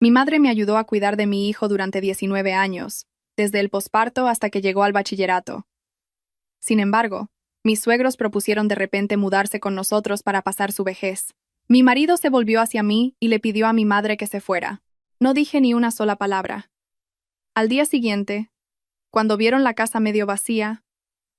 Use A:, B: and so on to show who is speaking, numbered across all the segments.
A: Mi madre me ayudó a cuidar de mi hijo durante 19 años, desde el posparto hasta que llegó al bachillerato. Sin embargo, mis suegros propusieron de repente mudarse con nosotros para pasar su vejez. Mi marido se volvió hacia mí y le pidió a mi madre que se fuera. No dije ni una sola palabra. Al día siguiente, cuando vieron la casa medio vacía,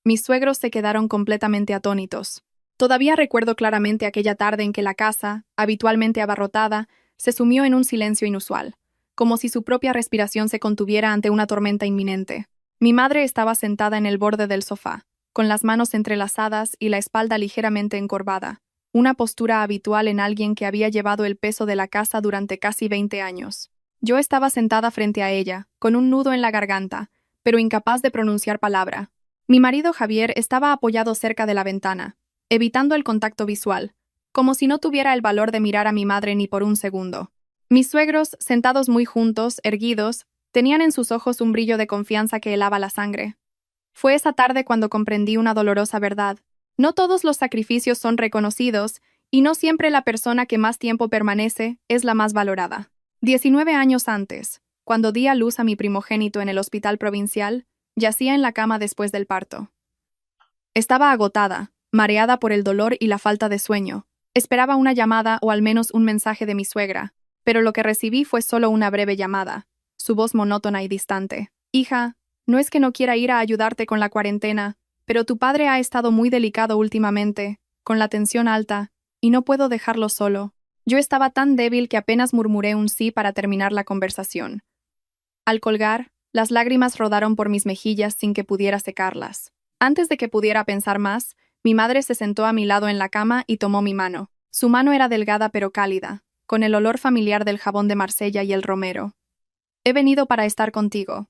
A: mis suegros se quedaron completamente atónitos. Todavía recuerdo claramente aquella tarde en que la casa, habitualmente abarrotada, se sumió en un silencio inusual, como si su propia respiración se contuviera ante una tormenta inminente. Mi madre estaba sentada en el borde del sofá, con las manos entrelazadas y la espalda ligeramente encorvada, una postura habitual en alguien que había llevado el peso de la casa durante casi 20 años. Yo estaba sentada frente a ella, con un nudo en la garganta, pero incapaz de pronunciar palabra. Mi marido Javier estaba apoyado cerca de la ventana, evitando el contacto visual, como si no tuviera el valor de mirar a mi madre ni por un segundo. Mis suegros, sentados muy juntos, erguidos, tenían en sus ojos un brillo de confianza que helaba la sangre. Fue esa tarde cuando comprendí una dolorosa verdad. No todos los sacrificios son reconocidos, y no siempre la persona que más tiempo permanece es la más valorada. 19 años antes, cuando di a luz a mi primogénito en el hospital provincial, yacía en la cama después del parto. Estaba agotada, mareada por el dolor y la falta de sueño. Esperaba una llamada o al menos un mensaje de mi suegra, pero lo que recibí fue solo una breve llamada, su voz monótona y distante. Hija, no es que no quiera ir a ayudarte con la cuarentena, pero tu padre ha estado muy delicado últimamente, con la tensión alta, y no puedo dejarlo solo. Yo estaba tan débil que apenas murmuré un sí para terminar la conversación. Al colgar, las lágrimas rodaron por mis mejillas sin que pudiera secarlas. Antes de que pudiera pensar más, mi madre se sentó a mi lado en la cama y tomó mi mano. Su mano era delgada pero cálida, con el olor familiar del jabón de Marsella y el romero. He venido para estar contigo.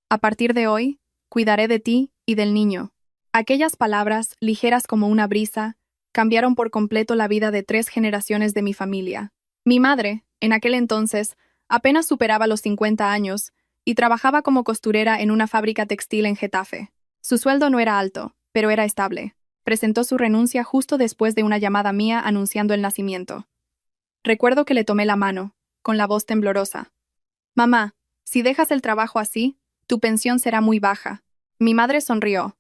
A: A partir de hoy, cuidaré de ti y del niño. Aquellas palabras, ligeras como una brisa, cambiaron por completo la vida de 3 generaciones de mi familia. Mi madre, en aquel entonces, apenas superaba los 50 años y trabajaba como costurera en una fábrica textil en Getafe. Su sueldo no era alto, pero era estable. Presentó su renuncia justo después de una llamada mía anunciando el nacimiento. Recuerdo que le tomé la mano, con la voz temblorosa. Mamá, si dejas el trabajo así, tu pensión será muy baja. Mi madre sonrió,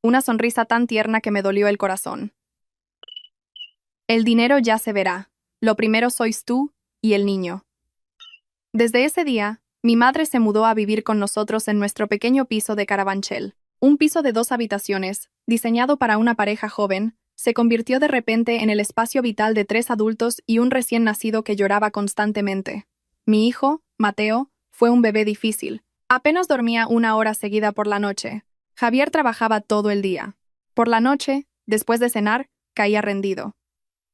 A: una sonrisa tan tierna que me dolió el corazón. El dinero ya se verá. Lo primero sois tú y el niño. Desde ese día, mi madre se mudó a vivir con nosotros en nuestro pequeño piso de Carabanchel. Un piso de 2 habitaciones, diseñado para una pareja joven, se convirtió de repente en el espacio vital de 3 adultos y un recién nacido que lloraba constantemente. Mi hijo, Mateo, fue un bebé difícil. Apenas dormía 1 hora seguida por la noche. Javier trabajaba todo el día. Por la noche, después de cenar, caía rendido.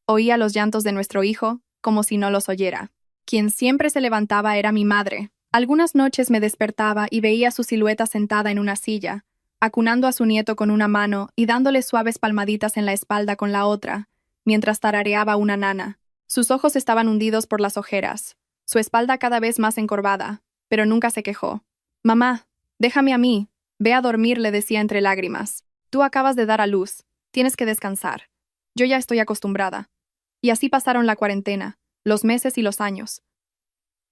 A: Oía los llantos de nuestro hijo, como si no los oyera. Quien siempre se levantaba era mi madre. Algunas noches me despertaba y veía su silueta sentada en una silla, acunando a su nieto con una mano y dándole suaves palmaditas en la espalda con la otra, mientras tarareaba una nana. Sus ojos estaban hundidos por las ojeras, su espalda cada vez más encorvada, pero nunca se quejó. Mamá, déjame a mí, ve a dormir, le decía entre lágrimas. Tú acabas de dar a luz, tienes que descansar. Yo ya estoy acostumbrada. Y así pasaron la cuarentena, los meses y los años.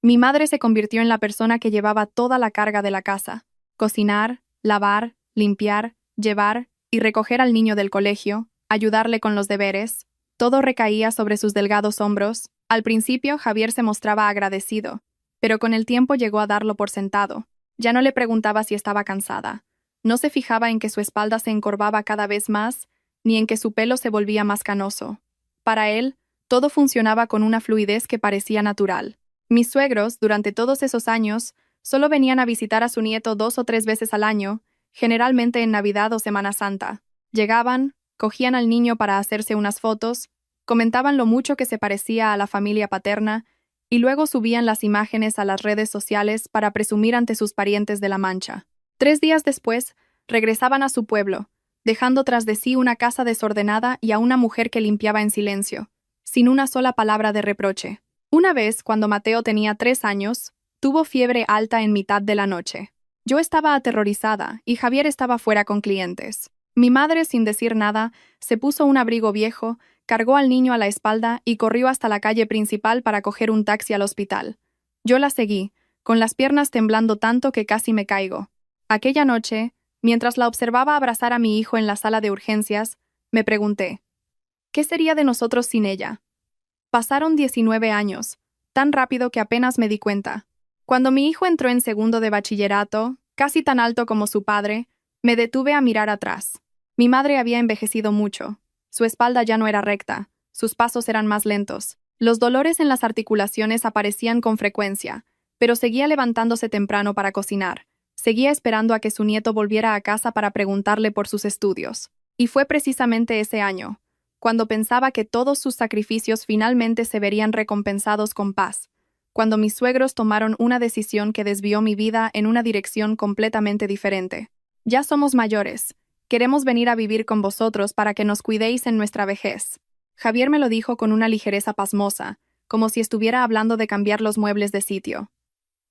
A: Mi madre se convirtió en la persona que llevaba toda la carga de la casa: cocinar, lavar, limpiar, llevar y recoger al niño del colegio, ayudarle con los deberes. Todo recaía sobre sus delgados hombros. Al principio, Javier se mostraba agradecido, pero con el tiempo llegó a darlo por sentado. Ya no le preguntaba si estaba cansada. No se fijaba en que su espalda se encorvaba cada vez más, ni en que su pelo se volvía más canoso. Para él, todo funcionaba con una fluidez que parecía natural. Mis suegros, durante todos esos años, solo venían a visitar a su nieto 2 o 3 veces al año, generalmente en Navidad o Semana Santa. Llegaban, cogían al niño para hacerse unas fotos, comentaban lo mucho que se parecía a la familia paterna y luego subían las imágenes a las redes sociales para presumir ante sus parientes de La Mancha. 3 días después, regresaban a su pueblo, dejando tras de sí una casa desordenada y a una mujer que limpiaba en silencio, sin una sola palabra de reproche. Una vez, cuando Mateo tenía 3 años, tuvo fiebre alta en mitad de la noche. Yo estaba aterrorizada y Javier estaba fuera con clientes. Mi madre, sin decir nada, se puso un abrigo viejo, cargó al niño a la espalda y corrió hasta la calle principal para coger un taxi al hospital. Yo la seguí, con las piernas temblando tanto que casi me caigo. Aquella noche, mientras la observaba abrazar a mi hijo en la sala de urgencias, me pregunté, ¿qué sería de nosotros sin ella? Pasaron 19 años, tan rápido que apenas me di cuenta. Cuando mi hijo entró en segundo de bachillerato, casi tan alto como su padre, me detuve a mirar atrás. Mi madre había envejecido mucho. Su espalda ya no era recta, sus pasos eran más lentos. Los dolores en las articulaciones aparecían con frecuencia, pero seguía levantándose temprano para cocinar. Seguía esperando a que su nieto volviera a casa para preguntarle por sus estudios. Y fue precisamente ese año, cuando pensaba que todos sus sacrificios finalmente se verían recompensados con paz, cuando mis suegros tomaron una decisión que desvió mi vida en una dirección completamente diferente. Ya somos mayores. Queremos venir a vivir con vosotros para que nos cuidéis en nuestra vejez. Javier me lo dijo con una ligereza pasmosa, como si estuviera hablando de cambiar los muebles de sitio.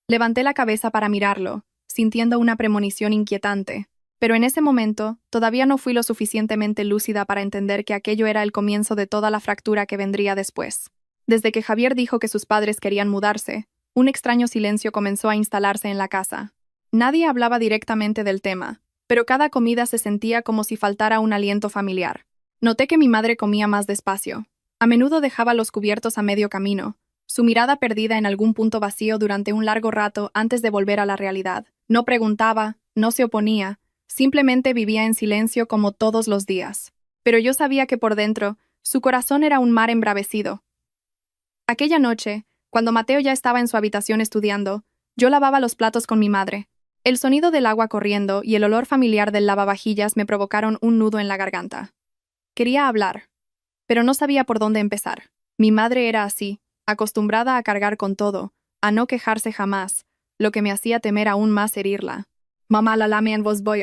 A: Levanté la cabeza para mirarlo, sintiendo una premonición inquietante, pero en ese momento todavía no fui lo suficientemente lúcida para entender que aquello era el comienzo de toda la fractura que vendría después. Desde que Javier dijo que sus padres querían mudarse, un extraño silencio comenzó a instalarse en la casa. Nadie hablaba directamente del tema, pero cada comida se sentía como si faltara un aliento familiar. Noté que mi madre comía más despacio. A menudo dejaba los cubiertos a medio camino, su mirada perdida en algún punto vacío durante un largo rato antes de volver a la realidad. No preguntaba, no se oponía, simplemente vivía en silencio como todos los días. Pero yo sabía que por dentro, su corazón era un mar embravecido. Aquella noche, cuando Mateo ya estaba en su habitación estudiando, yo lavaba los platos con mi madre. El sonido del agua corriendo y el olor familiar del lavavajillas me provocaron un nudo en la garganta. Quería hablar, pero no sabía por dónde empezar. Mi madre era así, acostumbrada a cargar con todo, a no quejarse jamás, lo que me hacía temer aún más herirla. «Mamá, la lame en vos voy.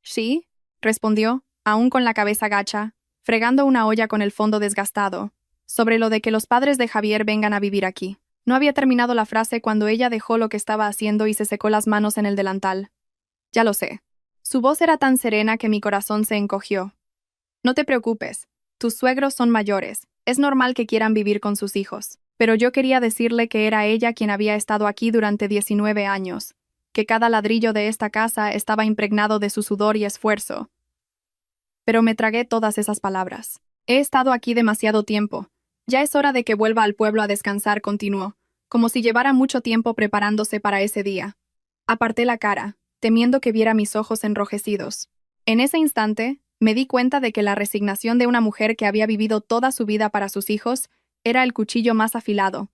A: «¿Sí?» respondió, aún con la cabeza gacha, fregando una olla con el fondo desgastado, sobre lo de que los padres de Javier vengan a vivir aquí. No había terminado la frase cuando ella dejó lo que estaba haciendo y se secó las manos en el delantal. Ya lo sé. Su voz era tan serena que mi corazón se encogió. No te preocupes, tus suegros son mayores, es normal que quieran vivir con sus hijos. Pero yo quería decirle que era ella quien había estado aquí durante 19 años, que cada ladrillo de esta casa estaba impregnado de su sudor y esfuerzo. Pero me tragué todas esas palabras. He estado aquí demasiado tiempo. Ya es hora de que vuelva al pueblo a descansar, continuó, como si llevara mucho tiempo preparándose para ese día. Aparté la cara, temiendo que viera mis ojos enrojecidos. En ese instante, me di cuenta de que la resignación de una mujer que había vivido toda su vida para sus hijos era el cuchillo más afilado,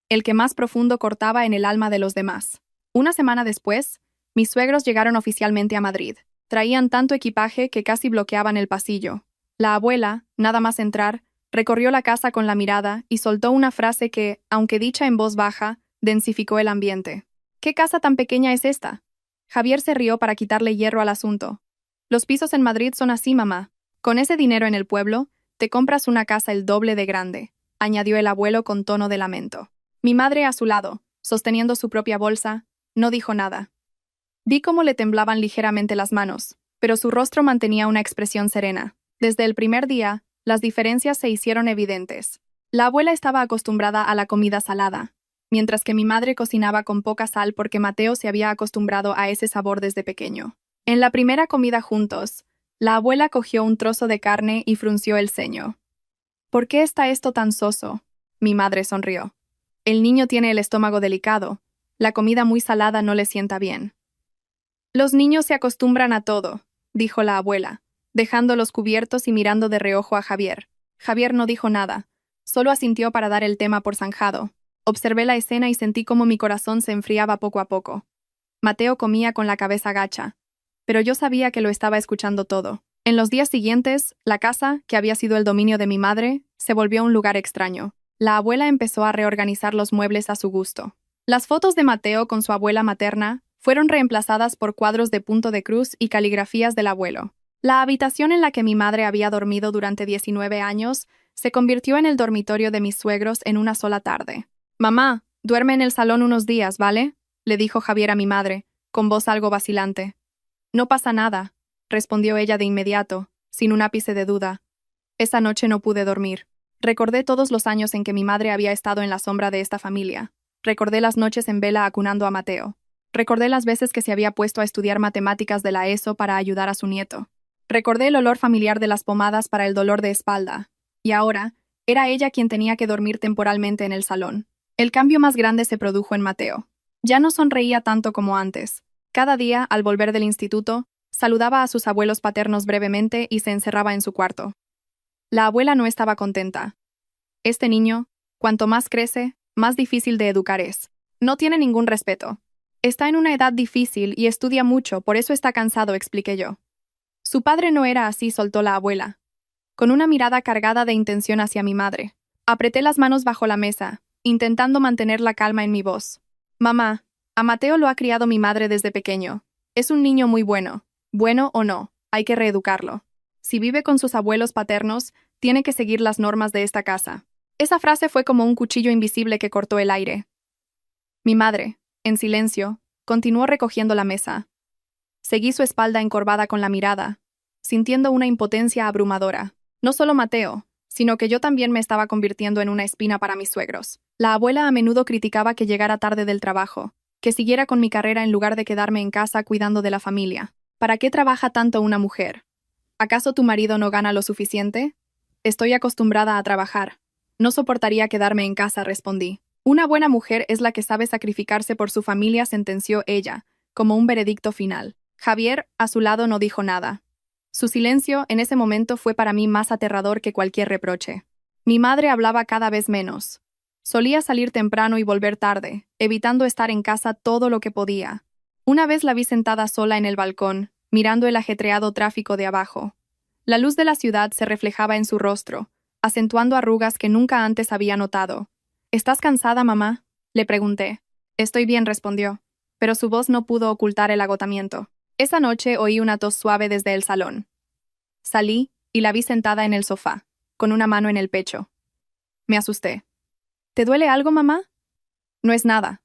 A: el que más profundo cortaba en el alma de los demás. Una semana después, mis suegros llegaron oficialmente a Madrid. Traían tanto equipaje que casi bloqueaban el pasillo. La abuela, nada más entrar, recorrió la casa con la mirada y soltó una frase que, aunque dicha en voz baja, densificó el ambiente. «¿Qué casa tan pequeña es esta?» Javier se rió para quitarle hierro al asunto. «Los pisos en Madrid son así, mamá. Con ese dinero en el pueblo, te compras una casa el doble de grande», añadió el abuelo con tono de lamento. Mi madre a su lado, sosteniendo su propia bolsa, no dijo nada. Vi cómo le temblaban ligeramente las manos, pero su rostro mantenía una expresión serena. Desde el primer día, las diferencias se hicieron evidentes. La abuela estaba acostumbrada a la comida salada, mientras que mi madre cocinaba con poca sal porque Mateo se había acostumbrado a ese sabor desde pequeño. En la primera comida juntos, la abuela cogió un trozo de carne y frunció el ceño. «¿Por qué está esto tan soso?», mi madre sonrió. «El niño tiene el estómago delicado. La comida muy salada no le sienta bien». «Los niños se acostumbran a todo», dijo la abuela, dejando los cubiertos y mirando de reojo a Javier. Javier no dijo nada, solo asintió para dar el tema por zanjado. Observé la escena y sentí cómo mi corazón se enfriaba poco a poco. Mateo comía con la cabeza gacha, pero yo sabía que lo estaba escuchando todo. En los días siguientes, la casa, que había sido el dominio de mi madre, se volvió un lugar extraño. La abuela empezó a reorganizar los muebles a su gusto. Las fotos de Mateo con su abuela materna fueron reemplazadas por cuadros de punto de cruz y caligrafías del abuelo. La habitación en la que mi madre había dormido durante 19 años se convirtió en el dormitorio de mis suegros en una sola tarde. «Mamá, duerme en el salón unos días, ¿vale?», le dijo Javier a mi madre, con voz algo vacilante. «No pasa nada», respondió ella de inmediato, sin un ápice de duda. Esa noche no pude dormir. Recordé todos los años en que mi madre había estado en la sombra de esta familia. Recordé las noches en vela acunando a Mateo. Recordé las veces que se había puesto a estudiar matemáticas de la ESO para ayudar a su nieto. Recordé el olor familiar de las pomadas para el dolor de espalda. Y ahora, era ella quien tenía que dormir temporalmente en el salón. El cambio más grande se produjo en Mateo. Ya no sonreía tanto como antes. Cada día, al volver del instituto, saludaba a sus abuelos paternos brevemente y se encerraba en su cuarto. La abuela no estaba contenta. Este niño, cuanto más crece, más difícil de educar es. No tiene ningún respeto. Está en una edad difícil y estudia mucho, por eso está cansado, expliqué yo. Su padre no era así, soltó la abuela, con una mirada cargada de intención hacia mi madre. Apreté las manos bajo la mesa, intentando mantener la calma en mi voz. Mamá, a Mateo lo ha criado mi madre desde pequeño. Es un niño muy bueno. Bueno o no, hay que reeducarlo. Si vive con sus abuelos paternos, tiene que seguir las normas de esta casa. Esa frase fue como un cuchillo invisible que cortó el aire. Mi madre, en silencio, continuó recogiendo la mesa. Seguí su espalda encorvada con la mirada, sintiendo una impotencia abrumadora. No solo Mateo, sino que yo también me estaba convirtiendo en una espina para mis suegros. La abuela a menudo criticaba que llegara tarde del trabajo, que siguiera con mi carrera en lugar de quedarme en casa cuidando de la familia. ¿Para qué trabaja tanto una mujer? ¿Acaso tu marido no gana lo suficiente? Estoy acostumbrada a trabajar. No soportaría quedarme en casa, respondí. Una buena mujer es la que sabe sacrificarse por su familia, sentenció ella, como un veredicto final. Javier, a su lado, no dijo nada. Su silencio en ese momento fue para mí más aterrador que cualquier reproche. Mi madre hablaba cada vez menos. Solía salir temprano y volver tarde, evitando estar en casa todo lo que podía. Una vez la vi sentada sola en el balcón, mirando el ajetreado tráfico de abajo. La luz de la ciudad se reflejaba en su rostro, acentuando arrugas que nunca antes había notado. ¿Estás cansada, mamá?, le pregunté. Estoy bien, respondió, pero su voz no pudo ocultar el agotamiento. Esa noche oí una tos suave desde el salón. Salí y la vi sentada en el sofá, con una mano en el pecho. Me asusté. ¿Te duele algo, mamá? No es nada.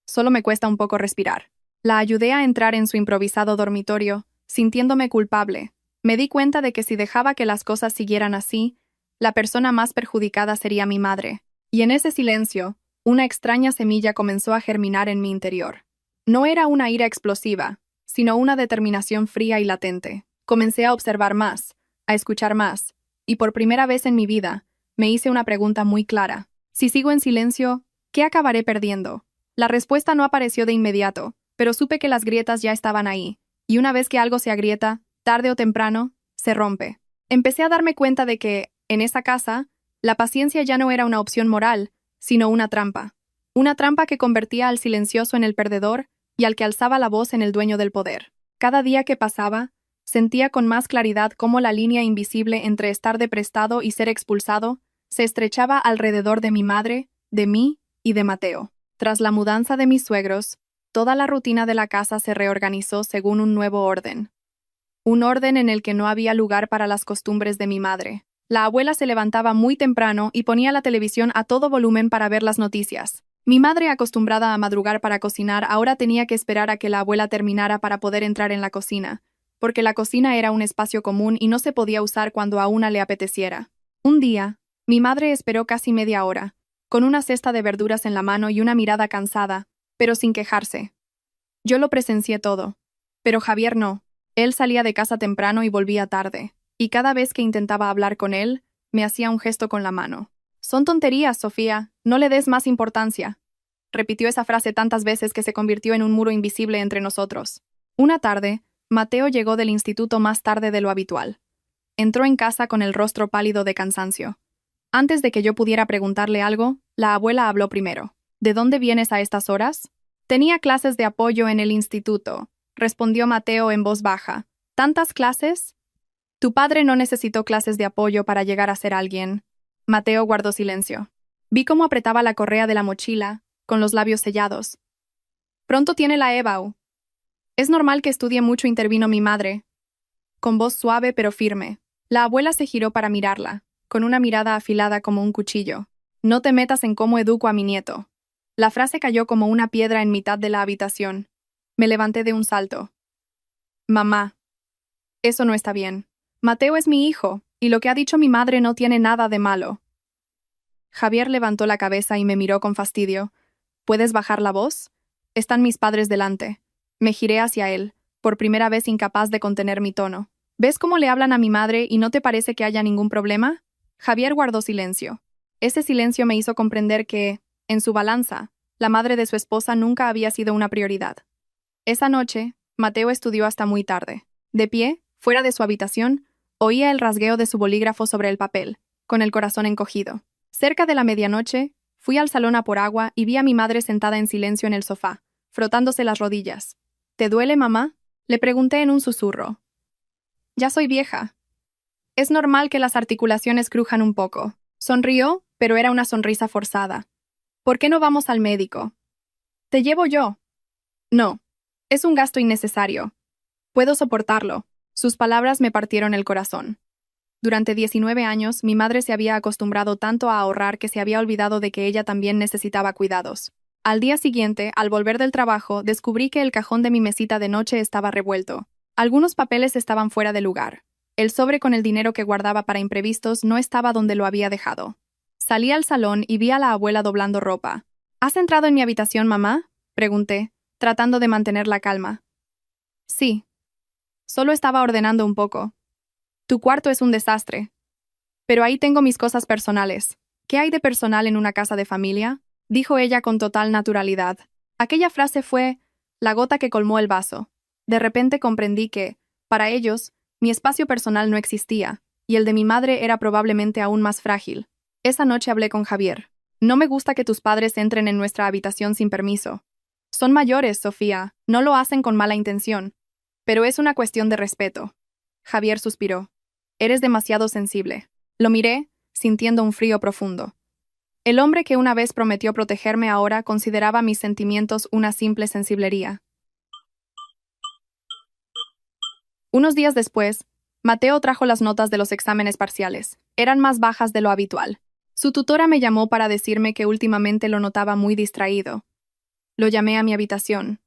A: Solo me cuesta un poco respirar. La ayudé a entrar en su improvisado dormitorio, sintiéndome culpable. Me di cuenta de que si dejaba que las cosas siguieran así, la persona más perjudicada sería mi madre. Y en ese silencio, una extraña semilla comenzó a germinar en mi interior. No era una ira explosiva, sino una determinación fría y latente. Comencé a observar más, a escuchar más, y por primera vez en mi vida, me hice una pregunta muy clara. Si sigo en silencio, ¿qué acabaré perdiendo? La respuesta no apareció de inmediato, pero supe que las grietas ya estaban ahí, y una vez que algo se agrieta, tarde o temprano, se rompe. Empecé a darme cuenta de que, en esa casa, la paciencia ya no era una opción moral, sino una trampa. Una trampa que convertía al silencioso en el perdedor y al que alzaba la voz en el dueño del poder. Cada día que pasaba, sentía con más claridad cómo la línea invisible entre estar de prestado y ser expulsado se estrechaba alrededor de mi madre, de mí y de Mateo. Tras la mudanza de mis suegros, toda la rutina de la casa se reorganizó según un nuevo orden. Un orden en el que no había lugar para las costumbres de mi madre. La abuela se levantaba muy temprano y ponía la televisión a todo volumen para ver las noticias. Mi madre, acostumbrada a madrugar para cocinar, ahora tenía que esperar a que la abuela terminara para poder entrar en la cocina, porque la cocina era un espacio común y no se podía usar cuando a una le apeteciera. Un día, mi madre esperó casi media hora, con una cesta de verduras en la mano y una mirada cansada, pero sin quejarse. Yo lo presencié todo, pero Javier no. Él salía de casa temprano y volvía tarde, y cada vez que intentaba hablar con él, me hacía un gesto con la mano. Son tonterías, Sofía, no le des más importancia. Repitió esa frase tantas veces que se convirtió en un muro invisible entre nosotros. Una tarde, Mateo llegó del instituto más tarde de lo habitual. Entró en casa con el rostro pálido de cansancio. Antes de que yo pudiera preguntarle algo, la abuela habló primero. ¿De dónde vienes a estas horas? Tenía clases de apoyo en el instituto, respondió Mateo en voz baja. ¿Tantas clases? Tu padre no necesitó clases de apoyo para llegar a ser alguien. Mateo guardó silencio. Vi cómo apretaba la correa de la mochila, con los labios sellados. Pronto tiene la EBAU. Es normal que estudie mucho, intervino mi madre, con voz suave pero firme. La abuela se giró para mirarla, con una mirada afilada como un cuchillo. No te metas en cómo educo a mi nieto. La frase cayó como una piedra en mitad de la habitación. Me levanté de un salto. Mamá. Eso no está bien. Mateo es mi hijo, y lo que ha dicho mi madre no tiene nada de malo. Javier levantó la cabeza y me miró con fastidio. ¿Puedes bajar la voz? Están mis padres delante. Me giré hacia él, por primera vez incapaz de contener mi tono. ¿Ves cómo le hablan a mi madre y no te parece que haya ningún problema? Javier guardó silencio. Ese silencio me hizo comprender que, en su balanza, la madre de su esposa nunca había sido una prioridad. Esa noche, Mateo estudió hasta muy tarde. De pie, fuera de su habitación, oía el rasgueo de su bolígrafo sobre el papel, con el corazón encogido. Cerca de la medianoche, fui al salón a por agua y vi a mi madre sentada en silencio en el sofá, frotándose las rodillas. ¿Te duele, mamá? Le pregunté en un susurro. Ya soy vieja. Es normal que las articulaciones crujan un poco. Sonrió, pero era una sonrisa forzada. ¿Por qué no vamos al médico? Te llevo yo. No. Es un gasto innecesario. Puedo soportarlo. Sus palabras me partieron el corazón. Durante 19 años, mi madre se había acostumbrado tanto a ahorrar que se había olvidado de que ella también necesitaba cuidados. Al día siguiente, al volver del trabajo, descubrí que el cajón de mi mesita de noche estaba revuelto. Algunos papeles estaban fuera de lugar. El sobre con el dinero que guardaba para imprevistos no estaba donde lo había dejado. Salí al salón y vi a la abuela doblando ropa. ¿Has entrado en mi habitación, mamá? Pregunté, tratando de mantener la calma. Sí. Solo estaba ordenando un poco. Tu cuarto es un desastre. Pero ahí tengo mis cosas personales. ¿Qué hay de personal en una casa de familia? Dijo ella con total naturalidad. Aquella frase fue la gota que colmó el vaso. De repente comprendí que, para ellos, mi espacio personal no existía, y el de mi madre era probablemente aún más frágil. Esa noche hablé con Javier. No me gusta que tus padres entren en nuestra habitación sin permiso. Son mayores, Sofía, no lo hacen con mala intención. Pero es una cuestión de respeto. Javier suspiró. Eres demasiado sensible. Lo miré, sintiendo un frío profundo. El hombre que una vez prometió protegerme ahora consideraba mis sentimientos una simple sensiblería. Unos días después, Mateo trajo las notas de los exámenes parciales. Eran más bajas de lo habitual. Su tutora me llamó para decirme que últimamente lo notaba muy distraído. Lo llamé a mi habitación.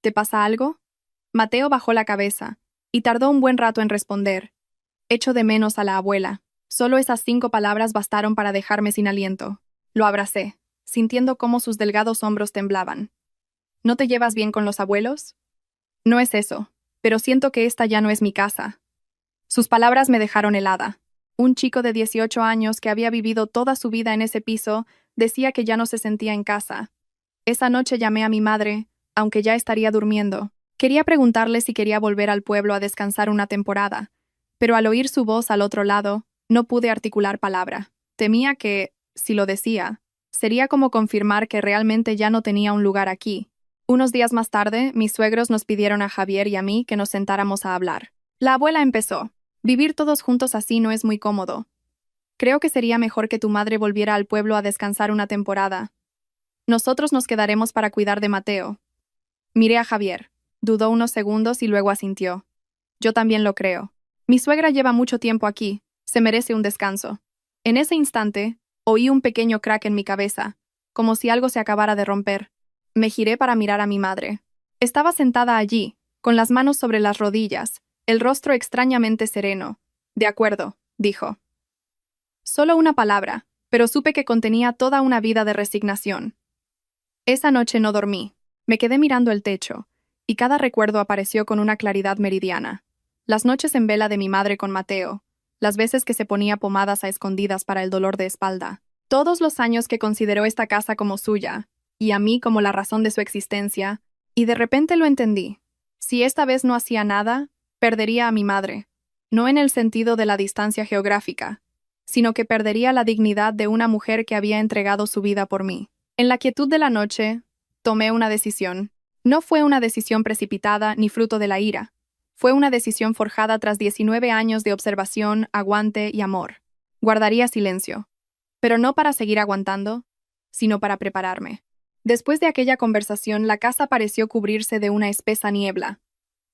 A: ¿Te pasa algo? Mateo bajó la cabeza, y tardó un buen rato en responder. Echo de menos a la abuela. Solo esas 5 palabras bastaron para dejarme sin aliento. Lo abracé, sintiendo cómo sus delgados hombros temblaban. ¿No te llevas bien con los abuelos? No es eso, pero siento que esta ya no es mi casa. Sus palabras me dejaron helada. Un chico de 18 años que había vivido toda su vida en ese piso decía que ya no se sentía en casa. Esa noche llamé a mi madre, aunque ya estaría durmiendo. Quería preguntarle si quería volver al pueblo a descansar una temporada, pero al oír su voz al otro lado, no pude articular palabra. Temía que, si lo decía, sería como confirmar que realmente ya no tenía un lugar aquí. Unos días más tarde, mis suegros nos pidieron a Javier y a mí que nos sentáramos a hablar. La abuela empezó. Vivir todos juntos así no es muy cómodo. Creo que sería mejor que tu madre volviera al pueblo a descansar una temporada. Nosotros nos quedaremos para cuidar de Mateo. Miré a Javier. Dudó unos segundos y luego asintió. Yo también lo creo. Mi suegra lleva mucho tiempo aquí. Se merece un descanso. En ese instante, oí un pequeño crack en mi cabeza, como si algo se acabara de romper. Me giré para mirar a mi madre. Estaba sentada allí, con las manos sobre las rodillas, el rostro extrañamente sereno. De acuerdo, dijo. Solo una palabra, pero supe que contenía toda una vida de resignación. Esa noche no dormí. Me quedé mirando el techo, y cada recuerdo apareció con una claridad meridiana. Las noches en vela de mi madre con Mateo, las veces que se ponía pomadas a escondidas para el dolor de espalda, todos los años que consideró esta casa como suya, y a mí como la razón de su existencia, y de repente lo entendí. Si esta vez no hacía nada, perdería a mi madre, no en el sentido de la distancia geográfica, sino que perdería la dignidad de una mujer que había entregado su vida por mí. En la quietud de la noche, tomé una decisión. No fue una decisión precipitada ni fruto de la ira. Fue una decisión forjada tras 19 años de observación, aguante y amor. Guardaría silencio, pero no para seguir aguantando, sino para prepararme. Después de aquella conversación, la casa pareció cubrirse de una espesa niebla.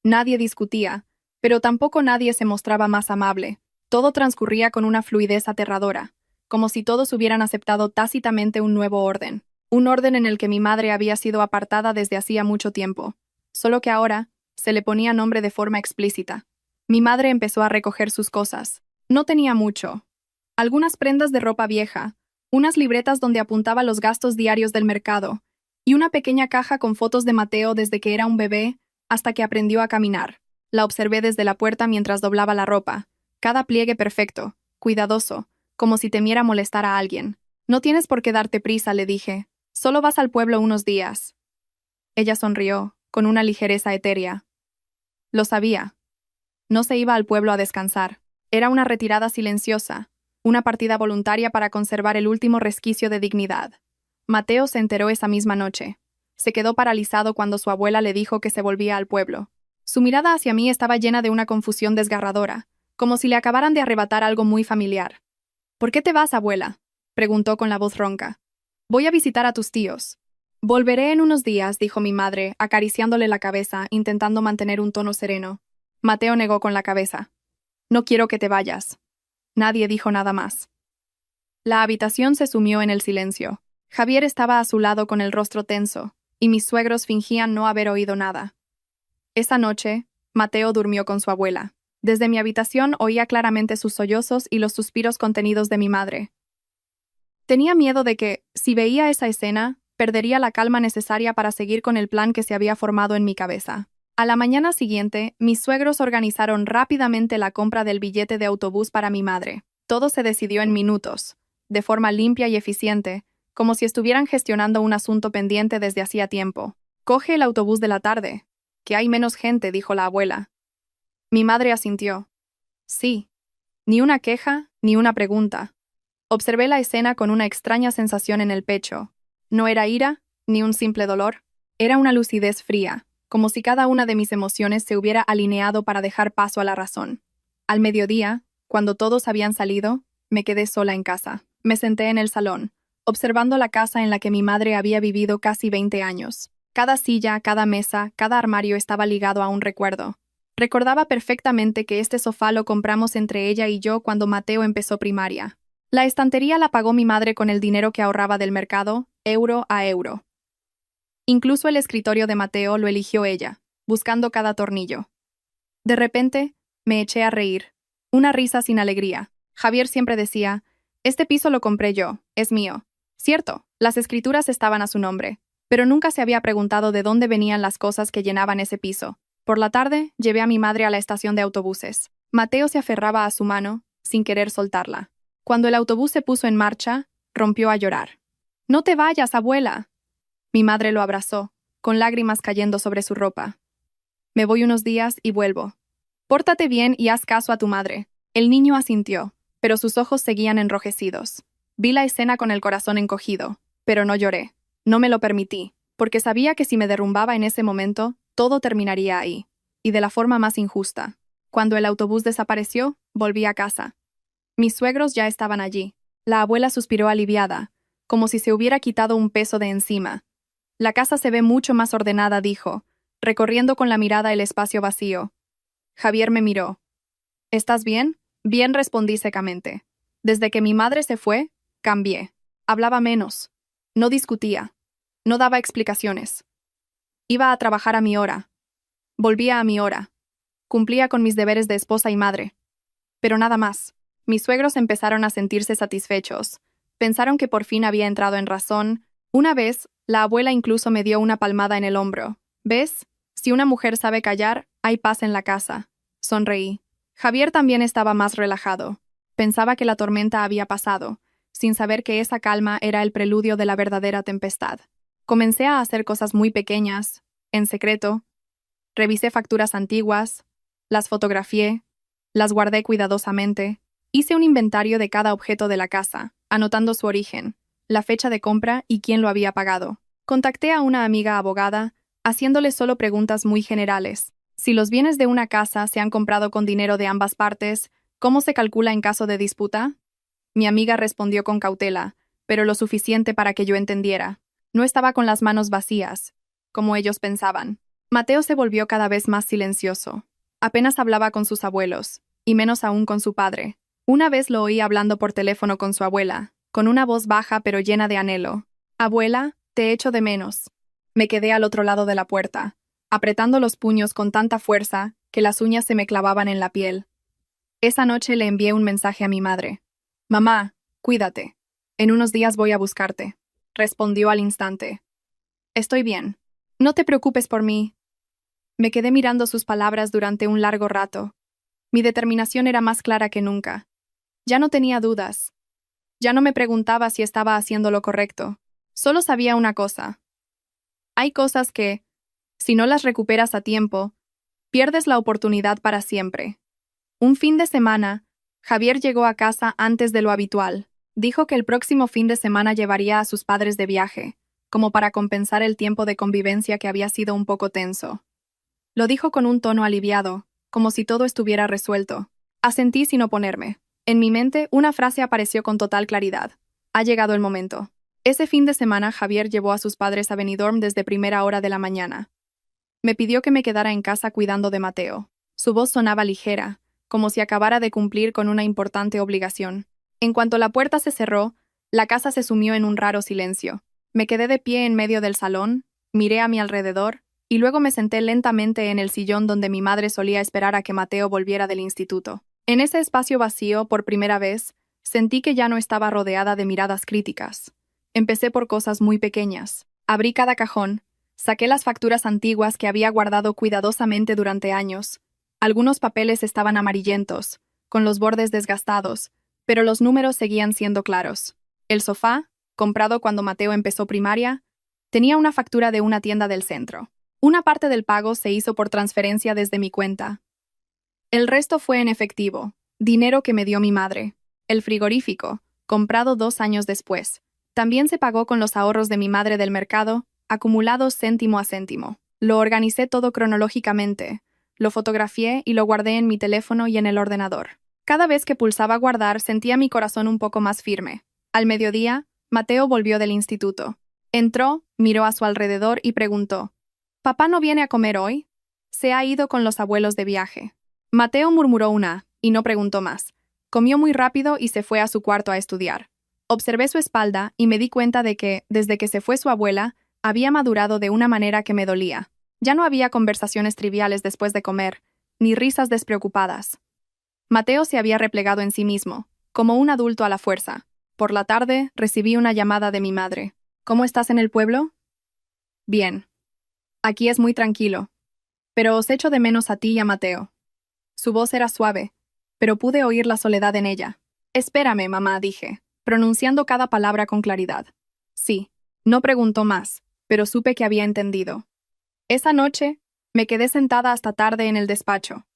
A: Nadie discutía, pero tampoco nadie se mostraba más amable. Todo transcurría con una fluidez aterradora, como si todos hubieran aceptado tácitamente un nuevo orden. Un orden en el que mi madre había sido apartada desde hacía mucho tiempo, solo que ahora se le ponía nombre de forma explícita. Mi madre empezó a recoger sus cosas. No tenía mucho. Algunas prendas de ropa vieja, unas libretas donde apuntaba los gastos diarios del mercado, y una pequeña caja con fotos de Mateo desde que era un bebé hasta que aprendió a caminar. La observé desde la puerta mientras doblaba la ropa, cada pliegue perfecto, cuidadoso, como si temiera molestar a alguien. No tienes por qué darte prisa, le dije. Solo vas al pueblo unos días. Ella sonrió, con una ligereza etérea. Lo sabía. No se iba al pueblo a descansar. Era una retirada silenciosa, una partida voluntaria para conservar el último resquicio de dignidad. Mateo se enteró esa misma noche. Se quedó paralizado cuando su abuela le dijo que se volvía al pueblo. Su mirada hacia mí estaba llena de una confusión desgarradora, como si le acabaran de arrebatar algo muy familiar. ¿Por qué te vas, abuela?, preguntó con la voz ronca. Voy a visitar a tus tíos. Volveré en unos días, dijo mi madre, acariciándole la cabeza, intentando mantener un tono sereno. Mateo negó con la cabeza. No quiero que te vayas. Nadie dijo nada más. La habitación se sumió en el silencio. Javier estaba a su lado con el rostro tenso, y mis suegros fingían no haber oído nada. Esa noche, Mateo durmió con su abuela. Desde mi habitación oía claramente sus sollozos y los suspiros contenidos de mi madre. Tenía miedo de que, si veía esa escena, perdería la calma necesaria para seguir con el plan que se había formado en mi cabeza. A la mañana siguiente, mis suegros organizaron rápidamente la compra del billete de autobús para mi madre. Todo se decidió en minutos, de forma limpia y eficiente, como si estuvieran gestionando un asunto pendiente desde hacía tiempo. Coge el autobús de la tarde. Que hay menos gente, dijo la abuela. Mi madre asintió. Sí. Ni una queja, ni una pregunta. Observé la escena con una extraña sensación en el pecho. No era ira, ni un simple dolor. Era una lucidez fría, como si cada una de mis emociones se hubiera alineado para dejar paso a la razón. Al mediodía, cuando todos habían salido, me quedé sola en casa. Me senté en el salón, observando la casa en la que mi madre había vivido casi 20 años. Cada silla, cada mesa, cada armario estaba ligado a un recuerdo. Recordaba perfectamente que este sofá lo compramos entre ella y yo cuando Mateo empezó primaria. La estantería la pagó mi madre con el dinero que ahorraba del mercado, euro a euro. Incluso el escritorio de Mateo lo eligió ella, buscando cada tornillo. De repente, me eché a reír. Una risa sin alegría. Javier siempre decía, este piso lo compré yo, es mío. Cierto, las escrituras estaban a su nombre, pero nunca se había preguntado de dónde venían las cosas que llenaban ese piso. Por la tarde, llevé a mi madre a la estación de autobuses. Mateo se aferraba a su mano, sin querer soltarla. Cuando el autobús se puso en marcha, rompió a llorar. «No te vayas, abuela». Mi madre lo abrazó, con lágrimas cayendo sobre su ropa. «Me voy unos días y vuelvo. Pórtate bien y haz caso a tu madre». El niño asintió, pero sus ojos seguían enrojecidos. Vi la escena con el corazón encogido, pero no lloré. No me lo permití, porque sabía que si me derrumbaba en ese momento, todo terminaría ahí, y de la forma más injusta. Cuando el autobús desapareció, volví a casa. Mis suegros ya estaban allí. La abuela suspiró aliviada, como si se hubiera quitado un peso de encima. La casa se ve mucho más ordenada, dijo, recorriendo con la mirada el espacio vacío. Javier me miró. ¿Estás bien? Bien, respondí secamente. Desde que mi madre se fue, cambié. Hablaba menos. No discutía. No daba explicaciones. Iba a trabajar a mi hora. Volvía a mi hora. Cumplía con mis deberes de esposa y madre. Pero nada más. Mis suegros empezaron a sentirse satisfechos. Pensaron que por fin había entrado en razón. Una vez, la abuela incluso me dio una palmada en el hombro. ¿Ves? Si una mujer sabe callar, hay paz en la casa. Sonreí. Javier también estaba más relajado. Pensaba que la tormenta había pasado, sin saber que esa calma era el preludio de la verdadera tempestad. Comencé a hacer cosas muy pequeñas, en secreto. Revisé facturas antiguas, las fotografié, las guardé cuidadosamente. Hice un inventario de cada objeto de la casa, anotando su origen, la fecha de compra y quién lo había pagado. Contacté a una amiga abogada, haciéndole solo preguntas muy generales. Si los bienes de una casa se han comprado con dinero de ambas partes, ¿cómo se calcula en caso de disputa? Mi amiga respondió con cautela, pero lo suficiente para que yo entendiera. No estaba con las manos vacías, como ellos pensaban. Mateo se volvió cada vez más silencioso. Apenas hablaba con sus abuelos, y menos aún con su padre. Una vez lo oí hablando por teléfono con su abuela, con una voz baja pero llena de anhelo. «Abuela, te echo de menos». Me quedé al otro lado de la puerta, apretando los puños con tanta fuerza que las uñas se me clavaban en la piel. Esa noche le envié un mensaje a mi madre. «Mamá, cuídate. En unos días voy a buscarte», respondió al instante. Estoy bien. No te preocupes por mí. Me quedé mirando sus palabras durante un largo rato. Mi determinación era más clara que nunca. Ya no tenía dudas. Ya no me preguntaba si estaba haciendo lo correcto. Solo sabía una cosa. Hay cosas que, si no las recuperas a tiempo, pierdes la oportunidad para siempre. Un fin de semana, Javier llegó a casa antes de lo habitual. Dijo que el próximo fin de semana llevaría a sus padres de viaje, como para compensar el tiempo de convivencia que había sido un poco tenso. Lo dijo con un tono aliviado, como si todo estuviera resuelto. Asentí sin oponerme. En mi mente, una frase apareció con total claridad. Ha llegado el momento. Ese fin de semana, Javier llevó a sus padres a Benidorm desde primera hora de la mañana. Me pidió que me quedara en casa cuidando de Mateo. Su voz sonaba ligera, como si acabara de cumplir con una importante obligación. En cuanto la puerta se cerró, la casa se sumió en un raro silencio. Me quedé de pie en medio del salón, miré a mi alrededor, y luego me senté lentamente en el sillón donde mi madre solía esperar a que Mateo volviera del instituto. En ese espacio vacío, por primera vez, sentí que ya no estaba rodeada de miradas críticas. Empecé por cosas muy pequeñas. Abrí cada cajón, saqué las facturas antiguas que había guardado cuidadosamente durante años. Algunos papeles estaban amarillentos, con los bordes desgastados, pero los números seguían siendo claros. El sofá, comprado cuando Mateo empezó primaria, tenía una factura de una tienda del centro. Una parte del pago se hizo por transferencia desde mi cuenta. El resto fue en efectivo, dinero que me dio mi madre. El frigorífico, comprado 2 años después, también se pagó con los ahorros de mi madre del mercado, acumulados céntimo a céntimo. Lo organicé todo cronológicamente, lo fotografié y lo guardé en mi teléfono y en el ordenador. Cada vez que pulsaba guardar sentía mi corazón un poco más firme. Al mediodía, Mateo volvió del instituto. Entró, miró a su alrededor y preguntó: ¿Papá no viene a comer hoy? Se ha ido con los abuelos de viaje. Mateo murmuró y no preguntó más. Comió muy rápido y se fue a su cuarto a estudiar. Observé su espalda y me di cuenta de que, desde que se fue su abuela, había madurado de una manera que me dolía. Ya no había conversaciones triviales después de comer, ni risas despreocupadas. Mateo se había replegado en sí mismo, como un adulto a la fuerza. Por la tarde, recibí una llamada de mi madre. ¿Cómo estás en el pueblo? Bien. Aquí es muy tranquilo. Pero os echo de menos a ti y a Mateo. Su voz era suave, pero pude oír la soledad en ella. Espérame, mamá, dije, pronunciando cada palabra con claridad. Sí, no preguntó más, pero supe que había entendido. Esa noche, me quedé sentada hasta tarde en el despacho.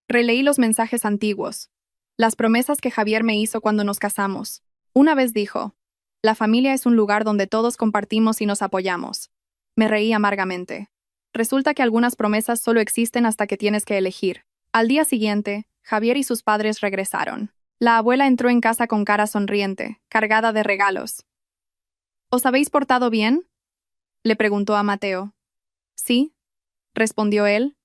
A: Releí los mensajes antiguos, las promesas que Javier me hizo cuando nos casamos. Una vez dijo: la familia es un lugar donde todos compartimos y nos apoyamos. Me reí amargamente. Resulta que algunas promesas solo existen hasta que tienes que elegir. Al día siguiente, Javier y sus padres regresaron. La abuela entró en casa con cara sonriente, cargada de regalos. ¿Os habéis portado bien?, le preguntó a Mateo. Sí, respondió él,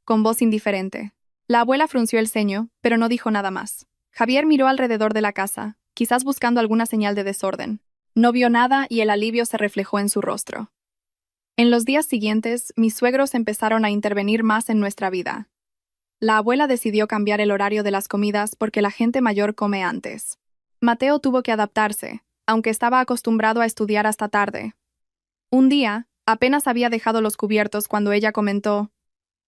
A: con voz indiferente. La abuela frunció el ceño, pero no dijo nada más. Javier miró alrededor de la casa, quizás buscando alguna señal de desorden. No vio nada y el alivio se reflejó en su rostro. En los días siguientes, mis suegros empezaron a intervenir más en nuestra vida. La abuela decidió cambiar el horario de las comidas porque la gente mayor come antes. Mateo tuvo que adaptarse, aunque estaba acostumbrado a estudiar hasta tarde. Un día, apenas había dejado los cubiertos cuando ella comentó: